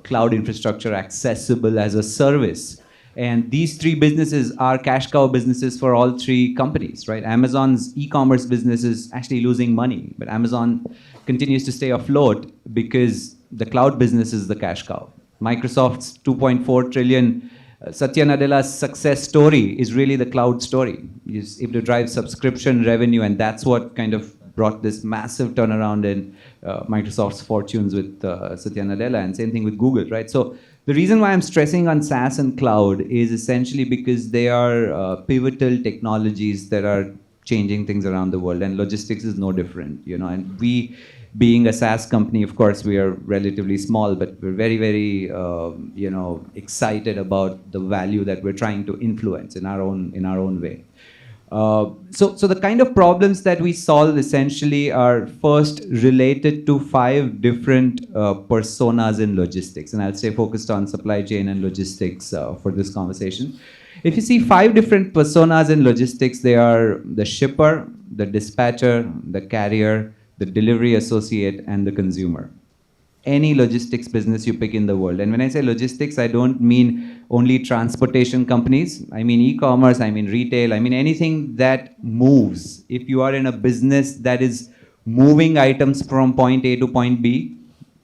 cloud infrastructure accessible as a service. And these three businesses are cash cow businesses for all three companies, right? Amazon's e-commerce business is actually losing money, but Amazon continues to stay afloat because the cloud business is the cash cow. Microsoft's 2.4 trillion Satya Nadella's success story is really the cloud story. He's able to drive subscription revenue, and that's what kind of brought this massive turnaround in Microsoft's fortunes with Satya Nadella, and same thing with Google, right? So the reason why I'm stressing on SaaS and cloud is essentially because they are pivotal technologies that are changing things around the world, and logistics is no different, and we, being a SaaS company, of course, we are relatively small, but we're very, very, excited about the value that we're trying to influence in our own way. So the kind of problems that we solve essentially are first related to 5 different personas in logistics, and I'll stay focused on supply chain and logistics for this conversation. If you see 5 different personas in logistics, they are the shipper, the dispatcher, the carrier, the delivery associate, and the consumer. Any logistics business you pick in the world. And when I say logistics, I don't mean only transportation companies. I mean e-commerce, I mean retail, I mean anything that moves. If you are in a business that is moving items from point A to point B,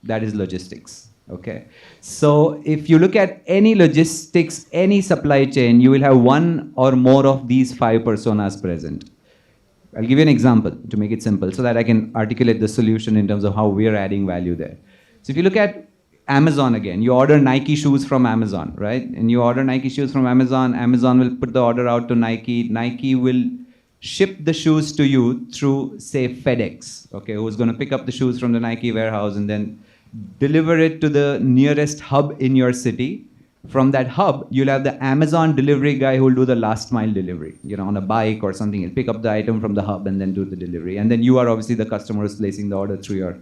that is logistics. Okay. So if you look at any logistics, any supply chain, you will have one or more of these 5 personas present. I'll give you an example to make it simple so that I can articulate the solution in terms of how we're adding value there. So if you look at Amazon again, you order Nike shoes from Amazon, right? And you order Nike shoes from Amazon, Amazon will put the order out to Nike, Nike will ship the shoes to you through, say, FedEx, okay, who's going to pick up the shoes from the Nike warehouse and then deliver it to the nearest hub in your city. From that hub, you'll have the Amazon delivery guy who will do the last mile delivery, on a bike or something. He'll pick up the item from the hub and then do the delivery. And then you are obviously the customer who's placing the order through your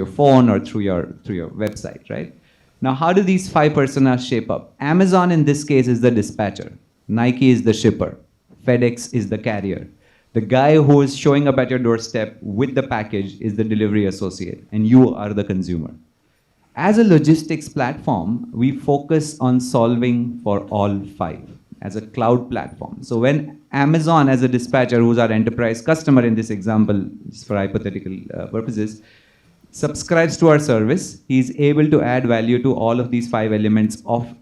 phone or through your website, right? Now, how do these 5 personas shape up? Amazon in this case is the dispatcher. Nike is the shipper. FedEx is the carrier. The guy who is showing up at your doorstep with the package is the delivery associate, and you are the consumer. As a logistics platform, we focus on solving for all 5 as a cloud platform. So when Amazon as a dispatcher, who's our enterprise customer in this example, just for hypothetical purposes, subscribes to our service, he's able to add value to all of these 5 elements of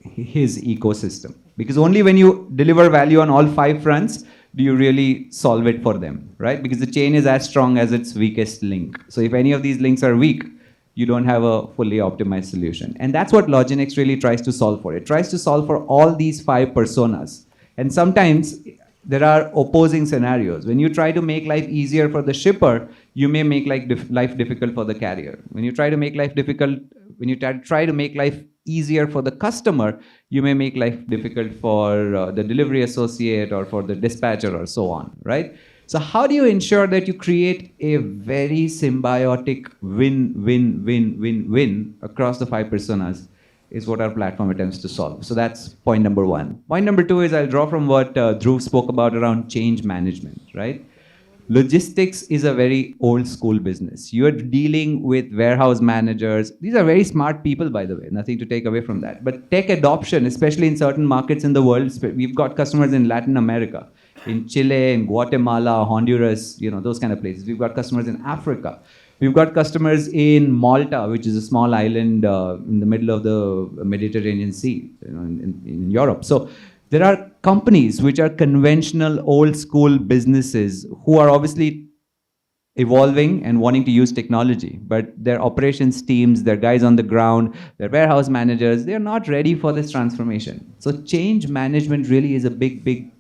his ecosystem. Because only when you deliver value on all 5 fronts do you really solve it for them, right? Because the chain is as strong as its weakest link. So if any of these links are weak, you don't have a fully optimized solution. And that's what Loginex really tries to solve for. It tries to solve for all these 5 personas. And sometimes there are opposing scenarios. When you try to make life easier for the shipper, you may make life difficult for the carrier. When you try to make life easier for the customer, you may make life difficult for the delivery associate or for the dispatcher or so on, right? So how do you ensure that you create a very symbiotic win-win-win-win-win across the 5 personas is what our platform attempts to solve. So that's point number 1. Point number 2 is I'll draw from what Dhruv spoke about around change management, right? Logistics is a very old school business. You're dealing with warehouse managers. These are very smart people, by the way, nothing to take away from that. But tech adoption, especially in certain markets in the world, we've got customers in Latin America, in Chile, in Guatemala, Honduras, those kind of places. We've got customers in Africa. We've got customers in Malta, which is a small island in the middle of the Mediterranean Sea, in Europe. So there are companies which are conventional, old school businesses who are obviously evolving and wanting to use technology, but their operations teams, their guys on the ground, their warehouse managers, they're not ready for this transformation. So change management really is a big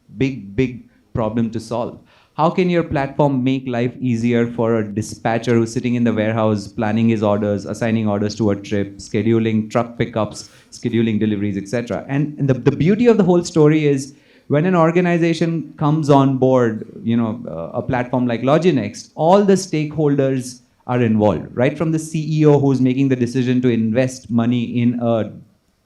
problem to solve. how can your platform make life easier for a dispatcher who's sitting in the warehouse, planning his orders, assigning orders to a trip, scheduling truck pickups, scheduling deliveries, etc. And the beauty of the whole story is when an organization comes on board, a platform like Loginext, all the stakeholders are involved, right from the CEO who's making the decision to invest money in a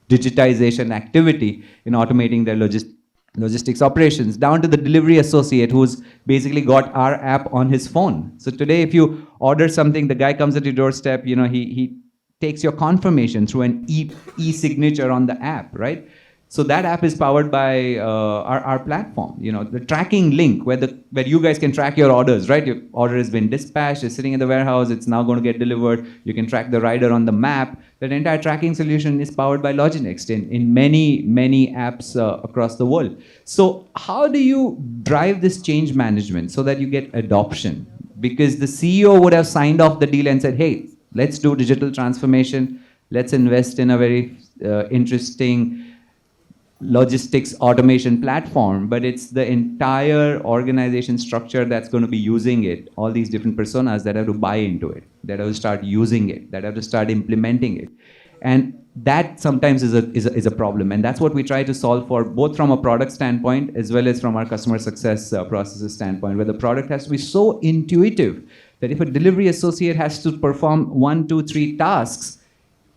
digitization activity in automating their logistics operations, down to the delivery associate who's basically got our app on his phone. So today, if you order something, the guy comes at your doorstep, he takes your confirmation through an e-signature on the app, right? So that app is powered by our platform. The tracking link where you guys can track your orders, right? Your order has been dispatched, it's sitting in the warehouse, it's now going to get delivered. You can track the rider on the map. That entire tracking solution is powered by Loginext in many, many apps across the world. So how do you drive this change management so that you get adoption? Because the CEO would have signed off the deal and said, hey, let's do digital transformation. Let's invest in a very interesting logistics automation platform, but it's the entire organization structure that's going to be using it, all these different personas that have to buy into it, that have to start using it, that have to start implementing it. And that sometimes is a problem. And that's what we try to solve for, both from a product standpoint as well as from our customer success processes standpoint, where the product has to be so intuitive that if a delivery associate has to perform 1, 2, 3 tasks,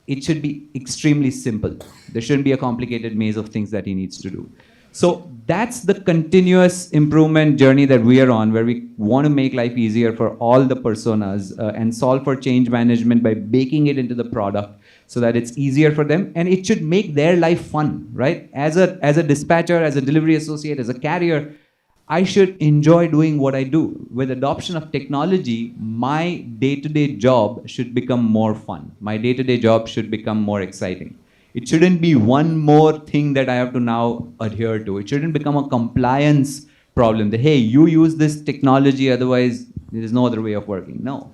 it should be extremely simple. There shouldn't be a complicated maze of things that he needs to do. So that's the continuous improvement journey that we are on, where we want to make life easier for all the personas and solve for change management by baking it into the product so that it's easier for them, and it should make their life fun, right? As a dispatcher, as a delivery associate, as a carrier, I should enjoy doing what I do. With adoption of technology, my day-to-day job should become more fun. My day-to-day job should become more exciting. It shouldn't be one more thing that I have to now adhere to. It shouldn't become a compliance problem that, hey, you use this technology, otherwise there is no other way of working. No.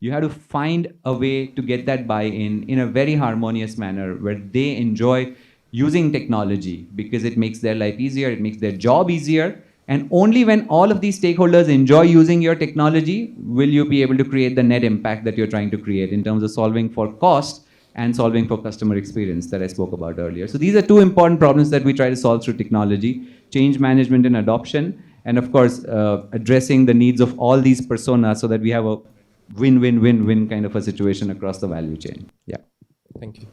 You have to find a way to get that buy-in in a very harmonious manner where they enjoy using technology because it makes their life easier, it makes their job easier. And only when all of these stakeholders enjoy using your technology will you be able to create the net impact that you're trying to create in terms of solving for cost and solving for customer experience that I spoke about earlier. So these are two important problems that we try to solve through technology: change management and adoption, and of course, addressing the needs of all these personas so that we have a win-win-win-win kind of a situation across the value chain. Yeah. Thank you.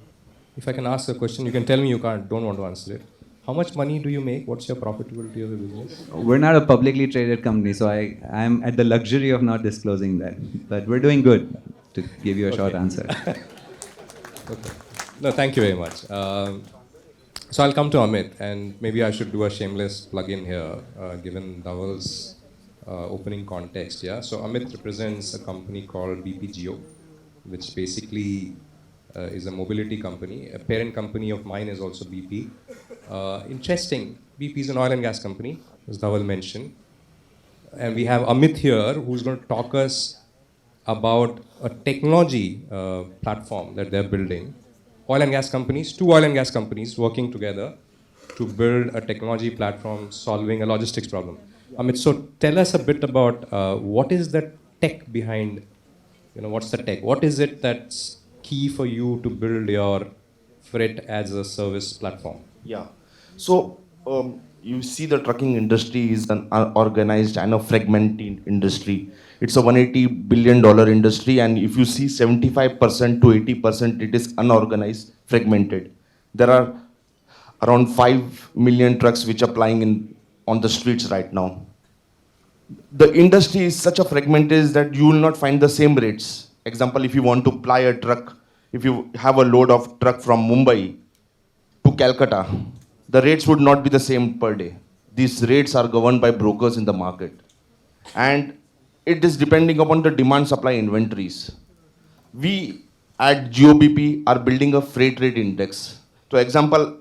If I can ask a question, you can tell me you don't want to answer it. How much money do you make? What's your profitability of the business? We're not a publicly traded company, so I'm at the luxury of not disclosing that. But we're doing good, to give you a short answer. Okay. No, thank you very much. So I'll come to Amit, and maybe I should do a shameless plug-in here, given Dhaval's opening context. Yeah. So Amit represents a company called BPGO, which basically is a mobility company. A parent company of mine is also BP. Interesting, BP is an oil and gas company, as Dhaval mentioned. And we have Amit here, who's going to talk us about a technology platform that they're building. Oil and gas companies, two oil and gas companies working together to build a technology platform solving a logistics problem. Amit, so tell us a bit about what is the tech behind, what's the tech? What is it that's key for you to build your freight as a service platform? Yeah. So you see the trucking industry is an unorganized and a fragmented industry. It's a $180 billion industry, and if you see 75% to 80%, it is unorganized, fragmented. There are around 5 million trucks which are plying on the streets right now. The industry is such a fragmented that you will not find the same rates. Example, if you want to ply a truck, if you have a load of truck from Mumbai to Calcutta, the rates would not be the same per day. These rates are governed by brokers in the market. And it is depending upon the demand-supply inventories. We at GOBP are building a freight rate index. So example,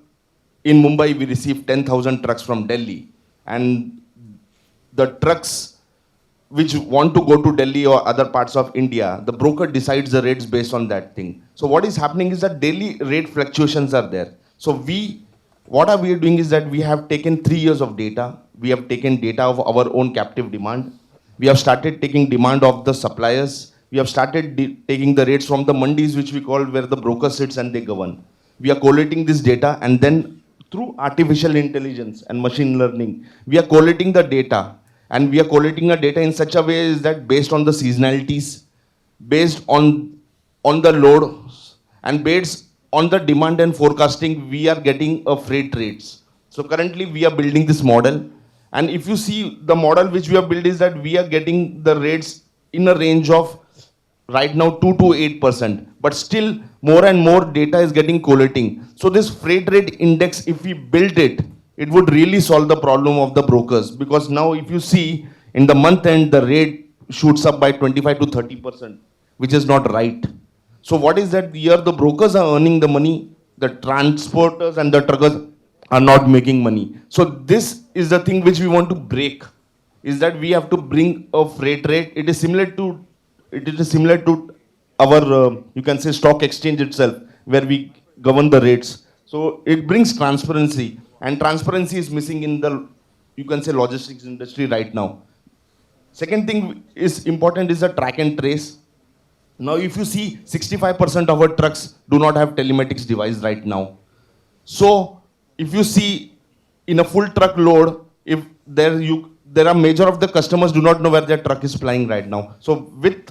in Mumbai, we receive 10,000 trucks from Delhi. And the trucks which want to go to Delhi or other parts of India, the broker decides the rates based on that thing. So what is happening is that daily rate fluctuations are there. So what we are doing is that we have taken 3 years of data. We have taken data of our own captive demand. We have started taking demand of the suppliers. We have started taking the rates from the mandis, which we call where the broker sits and they govern. We are collating this data, and then through artificial intelligence and machine learning, we are collating the data. And we are collating the data in such a way is that based on the seasonalities, based on the load, and based on the demand and forecasting, we are getting a freight rates. So currently we are building this model. And if you see the model which we have built is that we are getting the rates in a range of right now 2 to 8%, but still more and more data is getting collating. So this freight rate index, if we built it, it would really solve the problem of the brokers, because now if you see in the month end, the rate shoots up by 25 to 30%, which is not right. So what is that? Here the brokers are earning the money, the transporters and the truckers are not making money. So this is the thing which we want to break, is that we have to bring a freight rate. It is similar to our you can say stock exchange itself, where we govern the rates. So it brings transparency, and transparency is missing in the, you can say, logistics industry right now. Second thing is important is the track and trace. Now, if you see, 65% of our trucks do not have telematics device right now. So, if you see in a full truck load, if there are major of the customers do not know where their truck is flying right now. So, with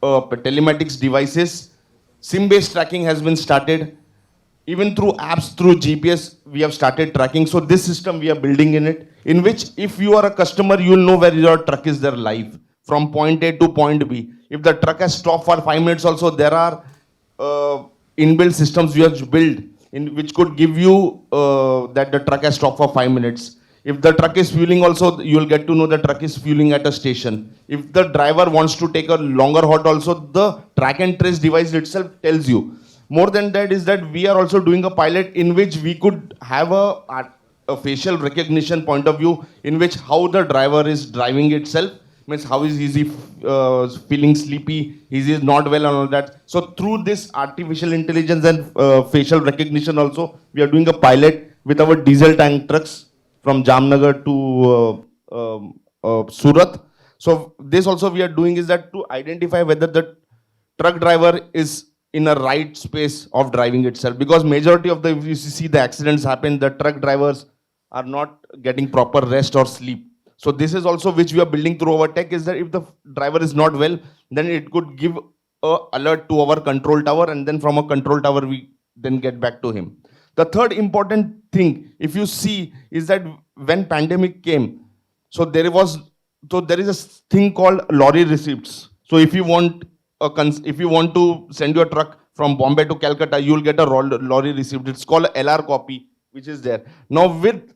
telematics devices, SIM-based tracking has been started. Even through apps, through GPS, we have started tracking. So, this system we are building in it, in which if you are a customer, you will know where your truck is there live, from point A to point B. If the truck has stopped for 5 minutes also, there are inbuilt systems we have built in which could give you that the truck has stopped for 5 minutes. If the truck is fueling also, you will get to know the truck is fueling at a station. If the driver wants to take a longer halt also, the track and trace device itself tells you. More than that is that we are also doing a pilot in which we could have a facial recognition point of view, in which how the driver is driving itself, means how is he feeling sleepy, is he not well and all that. So through this artificial intelligence and facial recognition also, we are doing a pilot with our diesel tank trucks from Jamnagar to Surat. So this also we are doing is that to identify whether the truck driver is in a right space of driving itself, because majority of the, if you see the accidents happen, the truck drivers are not getting proper rest or sleep. So this is also which we are building through our tech, is that if the driver is not well, then it could give a alert to our control tower, and then from a control tower we then get back to him. The third important thing, if you see, is that when pandemic came, so there is a thing called lorry receipts. So if you want to send your truck from Bombay to Calcutta, you will get a lorry receipt. It's called LR copy, which is there. Now with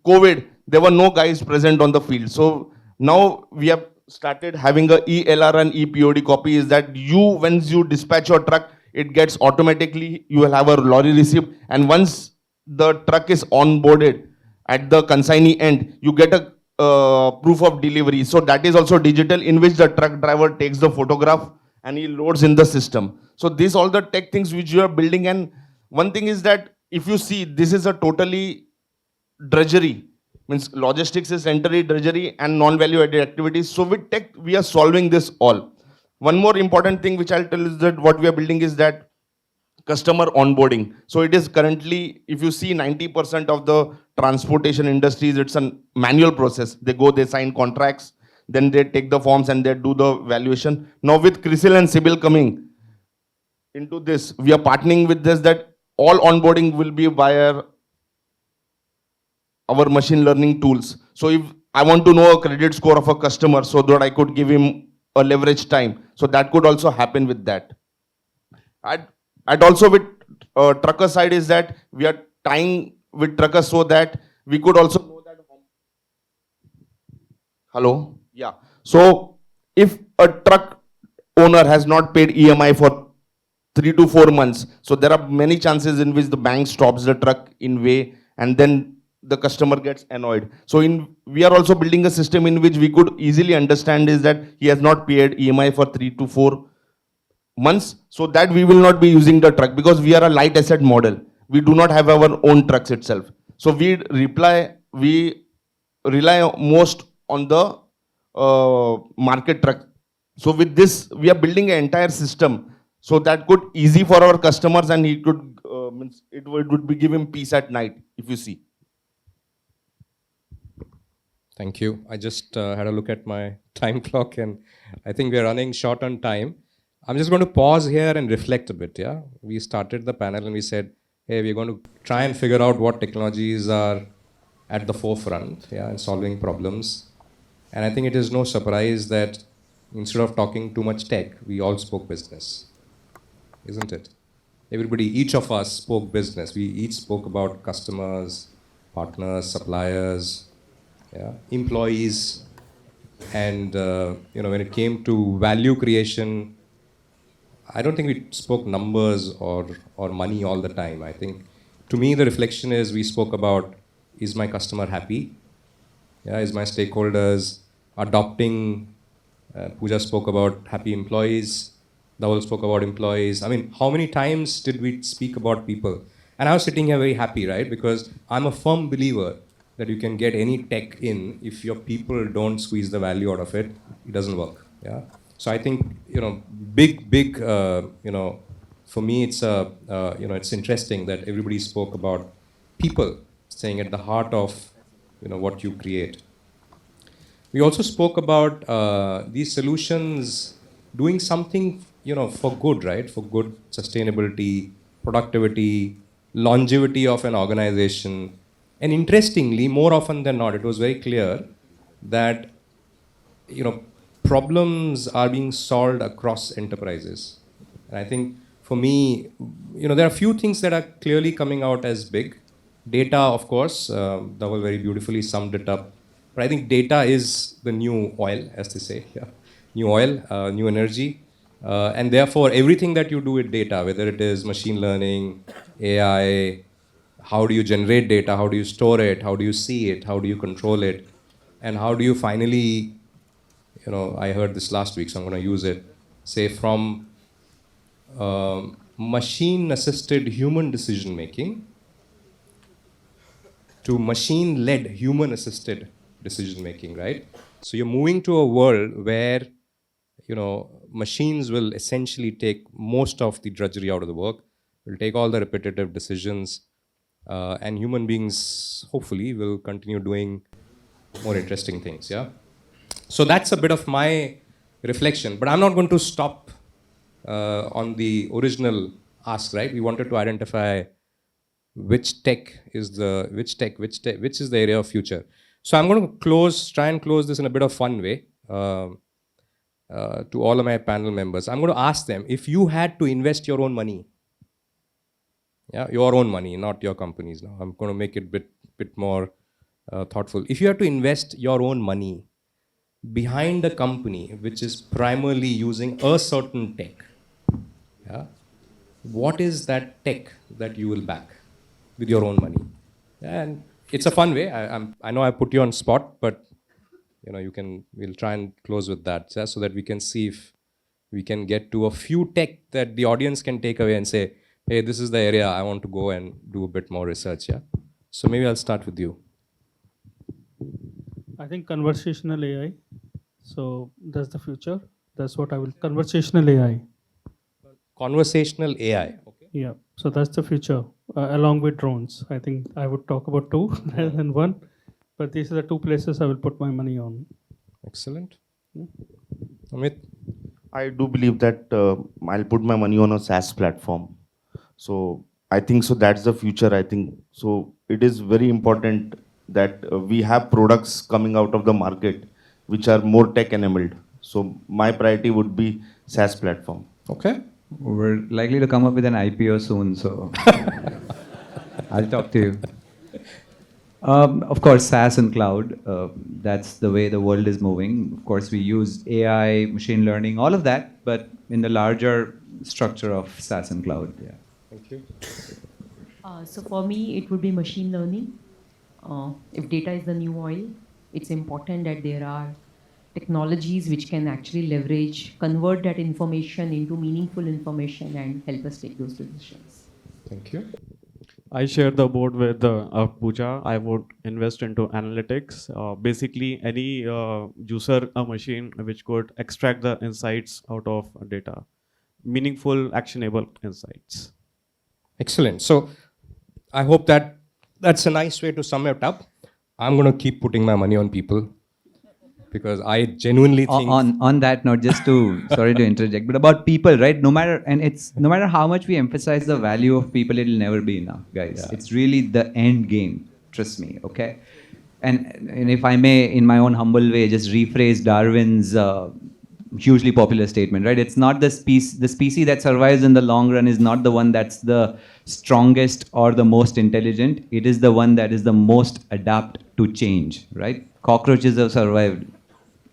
COVID, there were no guys present on the field. So now we have started having a ELR and EPOD copy, is that once you dispatch your truck, it gets automatically, you will have a lorry receipt. And once the truck is onboarded at the consignee end, you get a proof of delivery. So that is also digital, in which the truck driver takes the photograph and he loads in the system. So these all the tech things which you are building. And one thing is that if you see, this is a totally drudgery, means logistics is entirely drudgery and non-value added activities. So with tech, we are solving this all. One more important thing which I'll tell is that what we are building is that customer onboarding. So it is currently, if you see 90% of the transportation industries, it's a manual process. They go, they sign contracts, then they take the forms and they do the valuation. Now with CRISIL and CIBIL coming into this, we are partnering with this, that all onboarding will be via our machine learning tools. So if I want to know a credit score of a customer so that I could give him a leverage time, so that could also happen with that. And also with trucker side is that we are tying with truckers so that we could also know that. Hello? Yeah. So if a truck owner has not paid EMI for 3 to 4 months, so there are many chances in which the bank stops the truck in way, and then the customer gets annoyed. So we are also building a system in which we could easily understand is that he has not paid EMI for 3 to 4 months, so that we will not be using the truck, because we are a light asset model. We do not have our own trucks itself. So we rely most on the market truck. So with this, we are building an entire system so that could easy for our customers, and he could means it would be give him peace at night. If you see. Thank you. I just had a look at my time clock and I think we're running short on time. I'm just going to pause here and reflect a bit. Yeah, we started the panel and we said, hey, we're going to try and figure out what technologies are at the forefront, yeah, in solving problems. And I think it is no surprise that instead of talking too much tech, we all spoke business, isn't it? Everybody, each of us spoke business. We each spoke about customers, partners, suppliers, yeah, employees, and when it came to value creation, I don't think we spoke numbers or money all the time. I think, to me, the reflection is we spoke about, is my customer happy? Yeah, is my stakeholders adopting? Pooja spoke about happy employees. Dhaval spoke about employees. I mean, how many times did we speak about people? And I was sitting here very happy, right? Because I'm a firm believer that you can get any tech in. If your people don't squeeze the value out of it, it doesn't work. Yeah. So I think, big, for me, it's interesting that everybody spoke about people staying at the heart of, what you create. We also spoke about these solutions doing something, for good, right? For good sustainability, productivity, longevity of an organization. And interestingly, more often than not, it was very clear that, problems are being solved across enterprises. And I think for me, there are a few things that are clearly coming out as big. Data, of course, Dhaval very beautifully summed it up. But I think data is the new oil, as they say. Yeah. New oil, new energy. And therefore, everything that you do with data, whether it is machine learning, AI, how do you generate data, how do you store it, how do you see it, how do you control it, and how do you finally, I heard this last week, so I'm going to use it, say from machine-assisted human decision-making to machine-led human-assisted decision-making, right? So you're moving to a world where, machines will essentially take most of the drudgery out of the work, will take all the repetitive decisions, and human beings, hopefully, will continue doing more interesting things, yeah? So that's a bit of my reflection, but I'm not going to stop on the original ask, right? We wanted to identify which is the area of future. So I'm going to try and close this in a bit of fun way to all of my panel members. I'm going to ask them, if you had to invest your own money, yeah, your own money, not your company's now. I'm going to make it bit more thoughtful. If you have to invest your own money behind a company which is primarily using a certain tech, yeah, what is that tech that you will back with your own money? And it's a fun way. I know I put you on spot, but we'll try and close with that, yeah, so that we can see if we can get to a few tech that the audience can take away and say, hey, this is the area I want to go and do a bit more research, yeah? So maybe I'll start with you. I think conversational AI. So that's the future. That's what I will. Conversational AI. Conversational AI. Okay. Yeah. So that's the future, along with drones. I think I would talk about two rather than one, but these are the two places I will put my money on. Excellent. Amit? I do believe that I'll put my money on a SaaS platform. So I think so that's the future. I think so. It is very important that we have products coming out of the market which are more tech enabled. So my priority would be SaaS platform. Okay. We're likely to come up with an IPO soon, so I'll talk to you. Of course, SaaS and cloud, that's the way the world is moving. Of course, we use AI, machine learning, all of that, but in the larger structure of SaaS and cloud. Yeah. Thank you. So for me, it would be machine learning. If data is the new oil, it's important that there are technologies which can actually leverage, convert that information into meaningful information and help us take those decisions. Thank you. I share the board with Pooja. I would invest into analytics. Basically, any user a machine which could extract the insights out of data, meaningful, actionable insights. Excellent. So I hope that that's a nice way to sum it up. I'm going to keep putting my money on people because I genuinely think. On that note, just to sorry to interject, but about people, right? No matter how much we emphasize the value of people, it'll never be enough, guys. Yeah. It's really the end game. Trust me, okay? And if I may, in my own humble way, just rephrase Darwin's hugely popular statement, right? It's not the species that survives in the long run is not the one that's the strongest or the most intelligent. It is the one that is the most adapt to change, right? Cockroaches have survived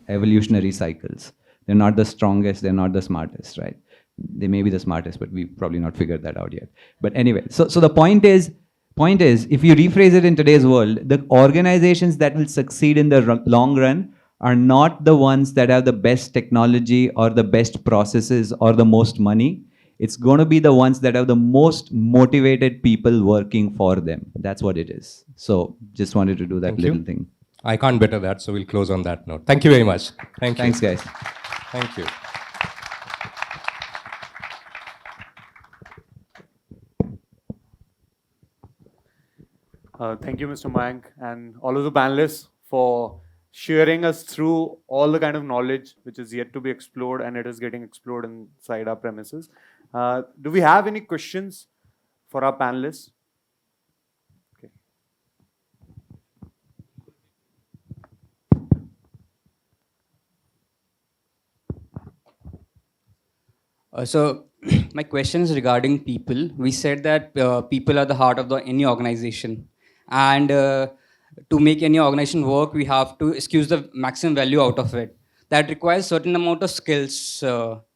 evolutionary cycles. They're not the strongest, they're not the smartest, right? They may be the smartest, but we've probably not figured that out yet. But anyway, so the point is, if you rephrase it in today's world, the organizations that will succeed in the long run are not the ones that have the best technology or the best processes or the most money. It's going to be the ones that have the most motivated people working for them. That's what it is. So just wanted to do that Thank little you. thing. I can't better that, so we'll close on that note. Thank you very much. Thank you. Thanks, guys. Thank you. Thank you, Mr. Mayank, and all of the panelists for sharing us through all the kind of knowledge which is yet to be explored, and it is getting explored inside our premises. Do we have any questions for our panelists? Okay. So my question is regarding people. We said that people are the heart of any organization, and to make any organization work, we have to squeeze the maximum value out of it. That requires certain amount of skills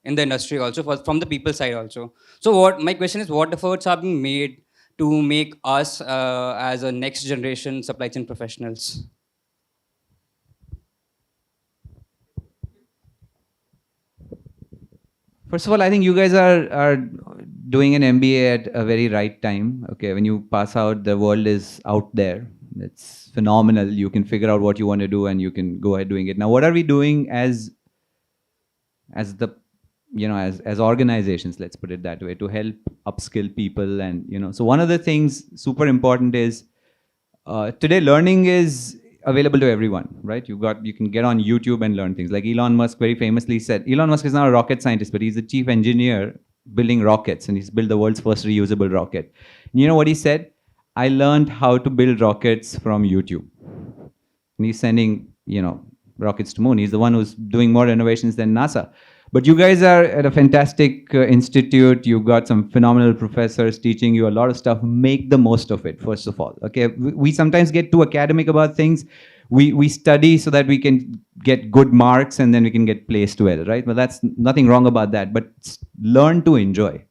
in the industry also, from the people side also. So my question is, what efforts are being made to make us as a next generation supply chain professionals? First of all, I think you guys are doing an MBA at a very right time. Okay, when you pass out, the world is out there. It's phenomenal. You can figure out what you want to do and you can go ahead doing it. Now, what are we doing as organizations, let's put it that way, to help upskill people? And so one of the things super important is today learning is available to everyone, right? You can get on YouTube and learn things. Like Elon Musk very famously said, Elon Musk is not a rocket scientist, but he's the chief engineer building rockets, and he's built the world's first reusable rocket. And you know what he said? I learned how to build rockets from YouTube. And he's sending, rockets to moon. He's the one who's doing more innovations than NASA. But you guys are at a fantastic institute. You've got some phenomenal professors teaching you a lot of stuff. Make the most of it, first of all. Okay, we sometimes get too academic about things. We study so that we can get good marks and then we can get placed well, right? But that's nothing wrong about that. But learn to enjoy.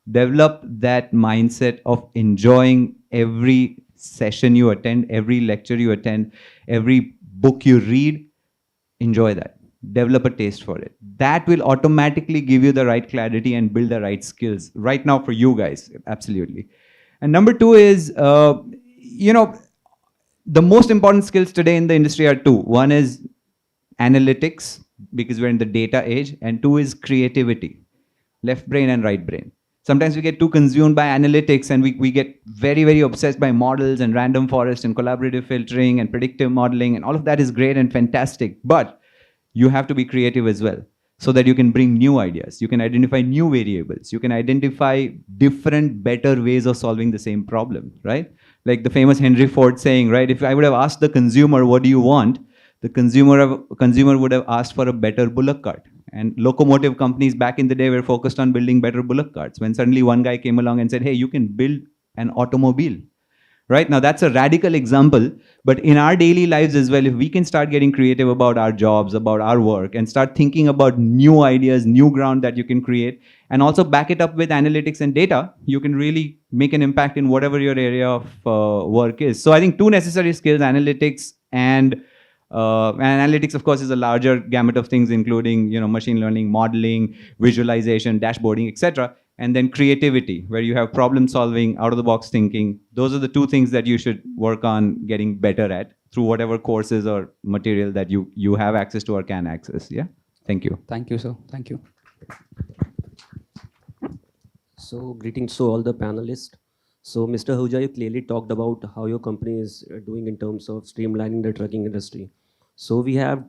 Develop that mindset of enjoying every session you attend, every lecture you attend, every book you read. Enjoy that. Develop a taste for it. That will automatically give you the right clarity and build the right skills right now for you guys. Absolutely. And number two is, the most important skills today in the industry are two. One is analytics, because we're in the data age, and two is creativity, left brain and right brain. Sometimes we get too consumed by analytics and we get very, very obsessed by models and random forest and collaborative filtering and predictive modeling, and all of that is great and fantastic. But you have to be creative as well, so that you can bring new ideas. You can identify new variables. You can identify different, better ways of solving the same problem, right? Like the famous Henry Ford saying, right? If I would have asked the consumer, what do you want? The consumer would have asked for a better bullock cart. And locomotive companies back in the day were focused on building better bullock carts. When suddenly one guy came along and said, hey, you can build an automobile. Right? Now, that's a radical example, but in our daily lives as well, if we can start getting creative about our jobs, about our work, and start thinking about new ideas, new ground that you can create, and also back it up with analytics and data, you can really make an impact in whatever your area of work is. So I think two necessary skills, analytics and And analytics, of course, is a larger gamut of things, including machine learning, modeling, visualization, dashboarding, etc. And then creativity, where you have problem solving, out of the box thinking. Those are the two things that you should work on getting better at through whatever courses or material that you have access to or can access. Yeah. Thank you. Thank you, sir. Thank you. So greetings to all the panelists. So Mr. Ahuja, you clearly talked about how your company is doing in terms of streamlining the trucking industry. So we have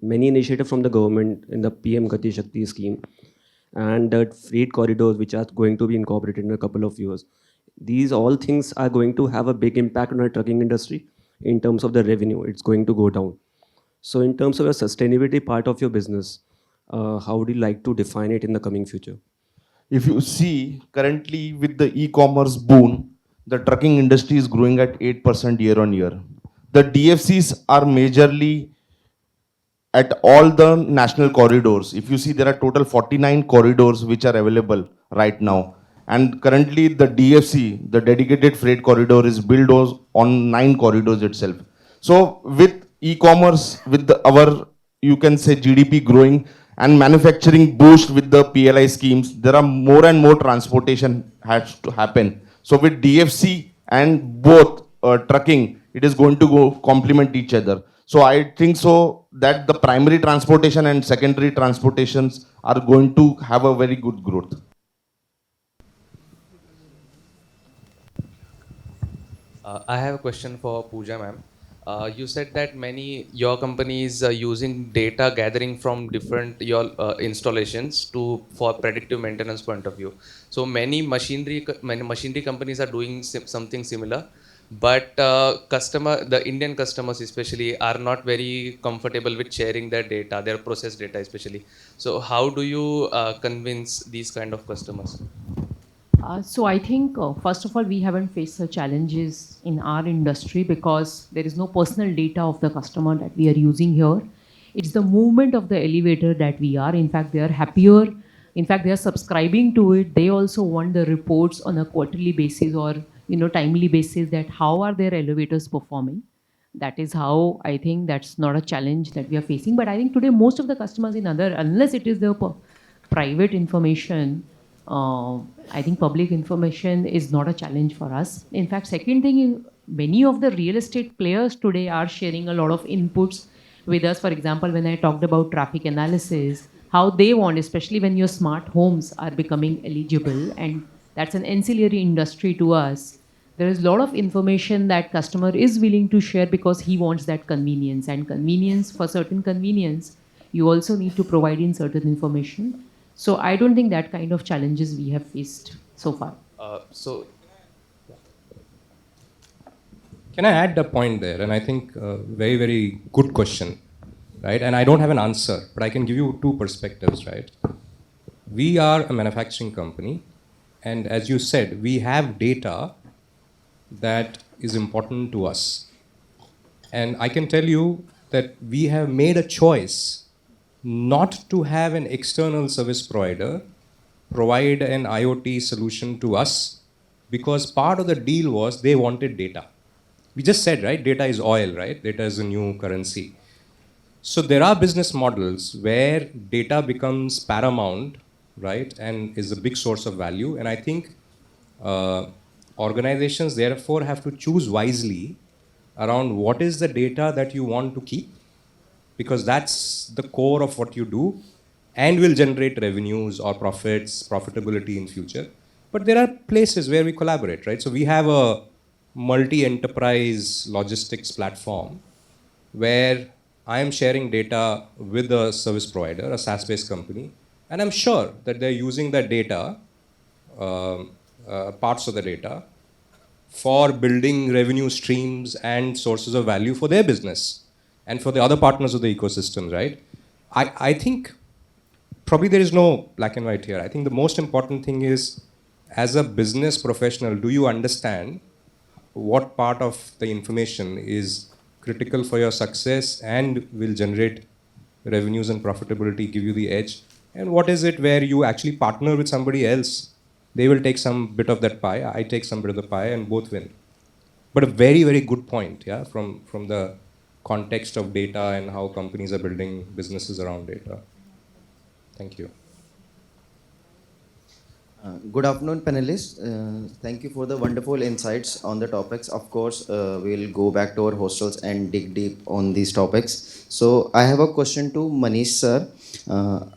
many initiatives from the government in the PM Gati Shakti scheme and the freight corridors which are going to be incorporated in a couple of years. These all things are going to have a big impact on our trucking industry in terms of the revenue. It's going to go down. So in terms of the sustainability part of your business, how would you like to define it in the coming future? If you see currently with the e-commerce boom, the trucking industry is growing at 8% year on year. The DFCs are majorly at all the national corridors. If you see, there are total 49 corridors which are available right now. And currently the DFC, the dedicated freight corridor, is built on 9 corridors itself. So with e-commerce, with our, you can say, GDP growing and manufacturing boost with the PLI schemes, there are more and more transportation has to happen. So with DFC and both trucking, it is going to go complement each other. So I think so that the primary transportation and secondary transportations are going to have a very good growth. I have a question for Pooja ma'am. You said that your company is using data gathering from different your installations for predictive maintenance point of view. So many machinery companies are doing something similar, but the Indian customers especially are not very comfortable with sharing their data, their process data especially. So how do you convince these kind of customers? So I think, first of all, we haven't faced the challenges in our industry because there is no personal data of the customer that we are using here. It's the movement of the elevator that we are. In fact, they are happier. In fact, they are subscribing to it. They also want the reports on a quarterly basis or timely basis that how are their elevators performing. That is how I think that's not a challenge that we are facing. But I think today most of the customers unless it is the private information, I think public information is not a challenge for us. In fact, second thing is many of the real estate players today are sharing a lot of inputs with us. For example, when I talked about traffic analysis, how they want, especially when your smart homes are becoming eligible, and that's an ancillary industry to us. There is a lot of information that customer is willing to share because he wants that convenience. And convenience, for certain convenience, you also need to provide in certain information. So I don't think that kind of challenges we have faced so far. Can I add a point there? And I think very, very good question, right? And I don't have an answer, but I can give you two perspectives, right? We are a manufacturing company, and as you said, we have data that is important to us. And I can tell you that we have made a choice not to have an external service provider provide an IoT solution to us because part of the deal was they wanted data. We just said, right, data is oil, right? Data is a new currency. So there are business models where data becomes paramount, right, and is a big source of value. And I think organizations therefore have to choose wisely around what is the data that you want to keep, because that's the core of what you do and will generate revenues or profitability in future. But there are places where we collaborate, right? So we have a multi-enterprise logistics platform where I am sharing data with a service provider, a SaaS-based company, and I'm sure that they're using that data, parts of the data, for building revenue streams and sources of value for their business and for the other partners of the ecosystem, right? I think probably there is no black and white here. I think the most important thing is, as a business professional, do you understand what part of the information is critical for your success and will generate revenues and profitability, give you the edge? And what is it where you actually partner with somebody else? They will take some bit of that pie, I take some bit of the pie, and both win. But a very, very good point, yeah, from the context of data and how companies are building businesses around data. Thank you. Good afternoon, panelists. Thank you for the wonderful insights on the topics. Of course, we'll go back to our hostels and dig deep on these topics. So, I have a question to Manish sir.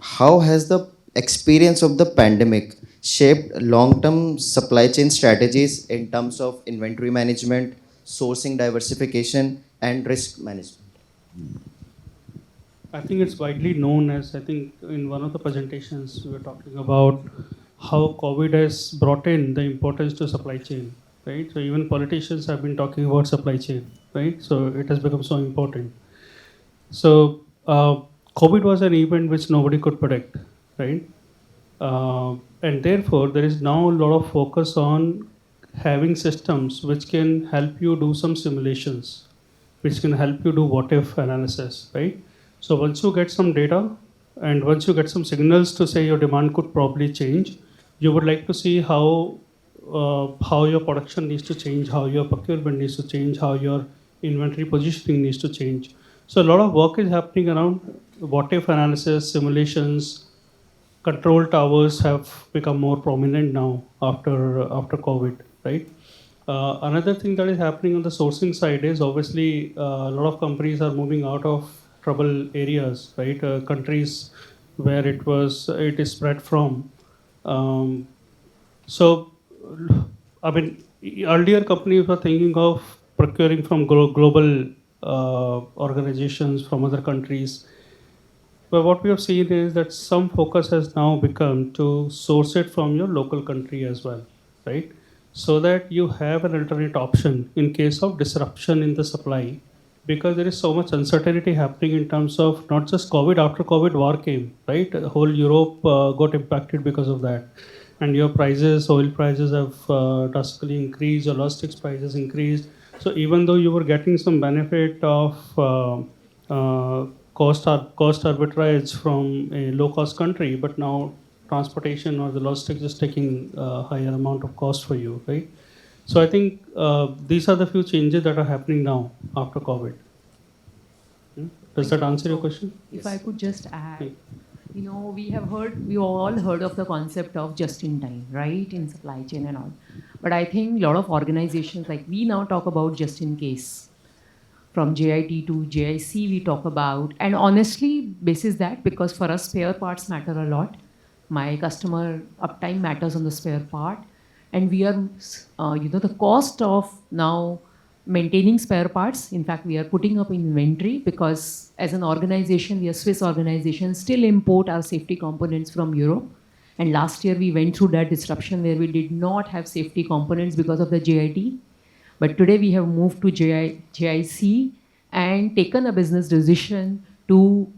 How has the experience of the pandemic shaped long-term supply chain strategies in terms of inventory management, sourcing diversification, and risk management? I think it's widely known as, I think in one of the presentations we were talking about how COVID has brought in the importance to supply chain, right? So even politicians have been talking about supply chain, right? So it has become so important. So COVID was an event which nobody could predict, right? And therefore there is now a lot of focus on having systems which can help you do some simulations, which can help you do what if analysis, right? So once you get some data and once you get some signals to say your demand could probably change, you would like to see how your production needs to change, how your procurement needs to change, how your inventory positioning needs to change. So a lot of work is happening around what if analysis, simulations. Control towers have become more prominent now after COVID, right? Another thing that is happening on the sourcing side is obviously a lot of companies are moving out of trouble areas, right? Countries where it is spread from. Um, so, I mean, earlier companies were thinking of procuring from global organizations from other countries. But what we have seen is that some focus has now become to source it from your local country as well, right? So that you have an alternate option in case of disruption in the supply, because there is so much uncertainty happening in terms of not just COVID. After COVID, war came, right? The whole Europe got impacted because of that, and your prices, oil prices have drastically increased. Your logistics prices increased. So even though you were getting some benefit of cost arbitrage from a low cost country, but now transportation or the logistics is taking a higher amount of cost for you, right? So I think these are the few changes that are happening now after COVID. Does that answer your question? If I could just add, you know, we all heard of the concept of just in time, right, in supply chain and all. But I think a lot of organizations, like we now talk about just in case. From JIT to JIC, we talk about, and honestly, basis that, because for us, spare parts matter a lot. My customer uptime matters on the spare part. And we are, the cost of now maintaining spare parts. In fact, we are putting up inventory because as an organization, we are Swiss organization, still import our safety components from Europe. And last year we went through that disruption where we did not have safety components because of the JIT. But today we have moved to JIC and taken a business decision to,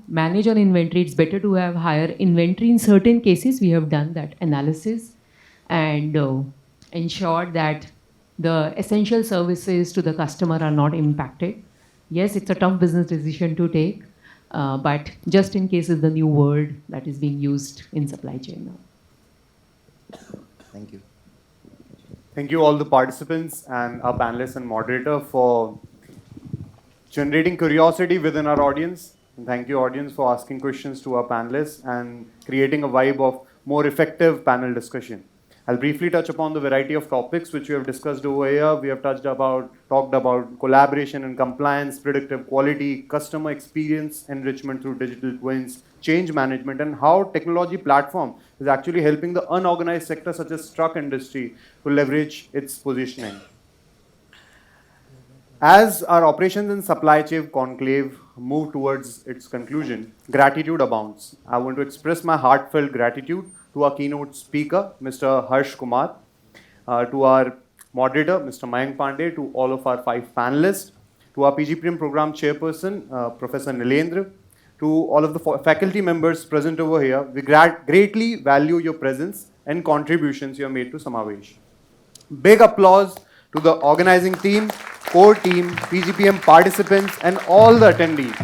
manage on inventory. It's better to have higher inventory. In certain cases, we have done that analysis and ensured that the essential services to the customer are not impacted. Yes, it's a tough business decision to take, but just in case is the new word that is being used in supply chain now. Thank you. Thank you all the participants and our panelists and moderator for generating curiosity within our audience. And thank you audience for asking questions to our panelists and creating a vibe of more effective panel discussion. I'll briefly touch upon the variety of topics which we have discussed over here. We have talked about collaboration and compliance, predictive quality, customer experience enrichment through digital twins, change management, and how technology platform is actually helping the unorganized sector such as truck industry to leverage its positioning. As our operations and supply chain conclave move towards its conclusion, gratitude abounds. I want to express my heartfelt gratitude to our keynote speaker, Mr. Harsh Kumar, to our moderator, Mr. Mayank Pandey, to all of our 5 panelists, to our PGPM program chairperson, Professor Nilendra, to all of the faculty members present over here. We greatly value your presence and contributions you have made to Samavesh. Big applause to the organizing team, core team, PGPM participants, and all the attendees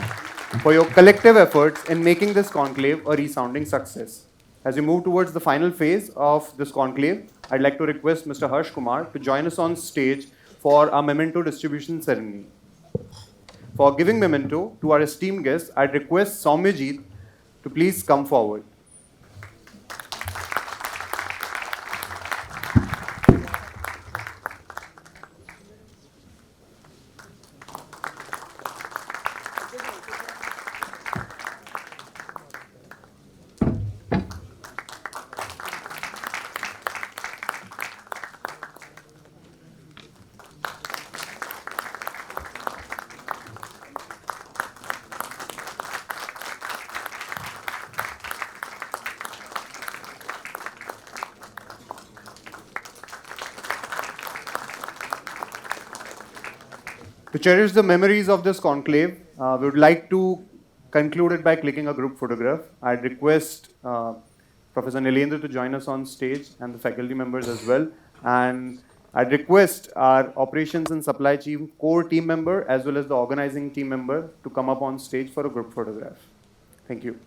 for your collective efforts in making this conclave a resounding success. As we move towards the final phase of this conclave, I'd like to request Mr. Harsh Kumar to join us on stage for our memento distribution ceremony. for giving memento to our esteemed guests, I'd request Soumyajit to please come forward. To cherish the memories of this conclave, we would like to conclude it by clicking a group photograph. I'd request Professor Nilendra to join us on stage and the faculty members as well. And I'd request our operations and supply chain core team member as well as the organizing team member to come up on stage for a group photograph. Thank you.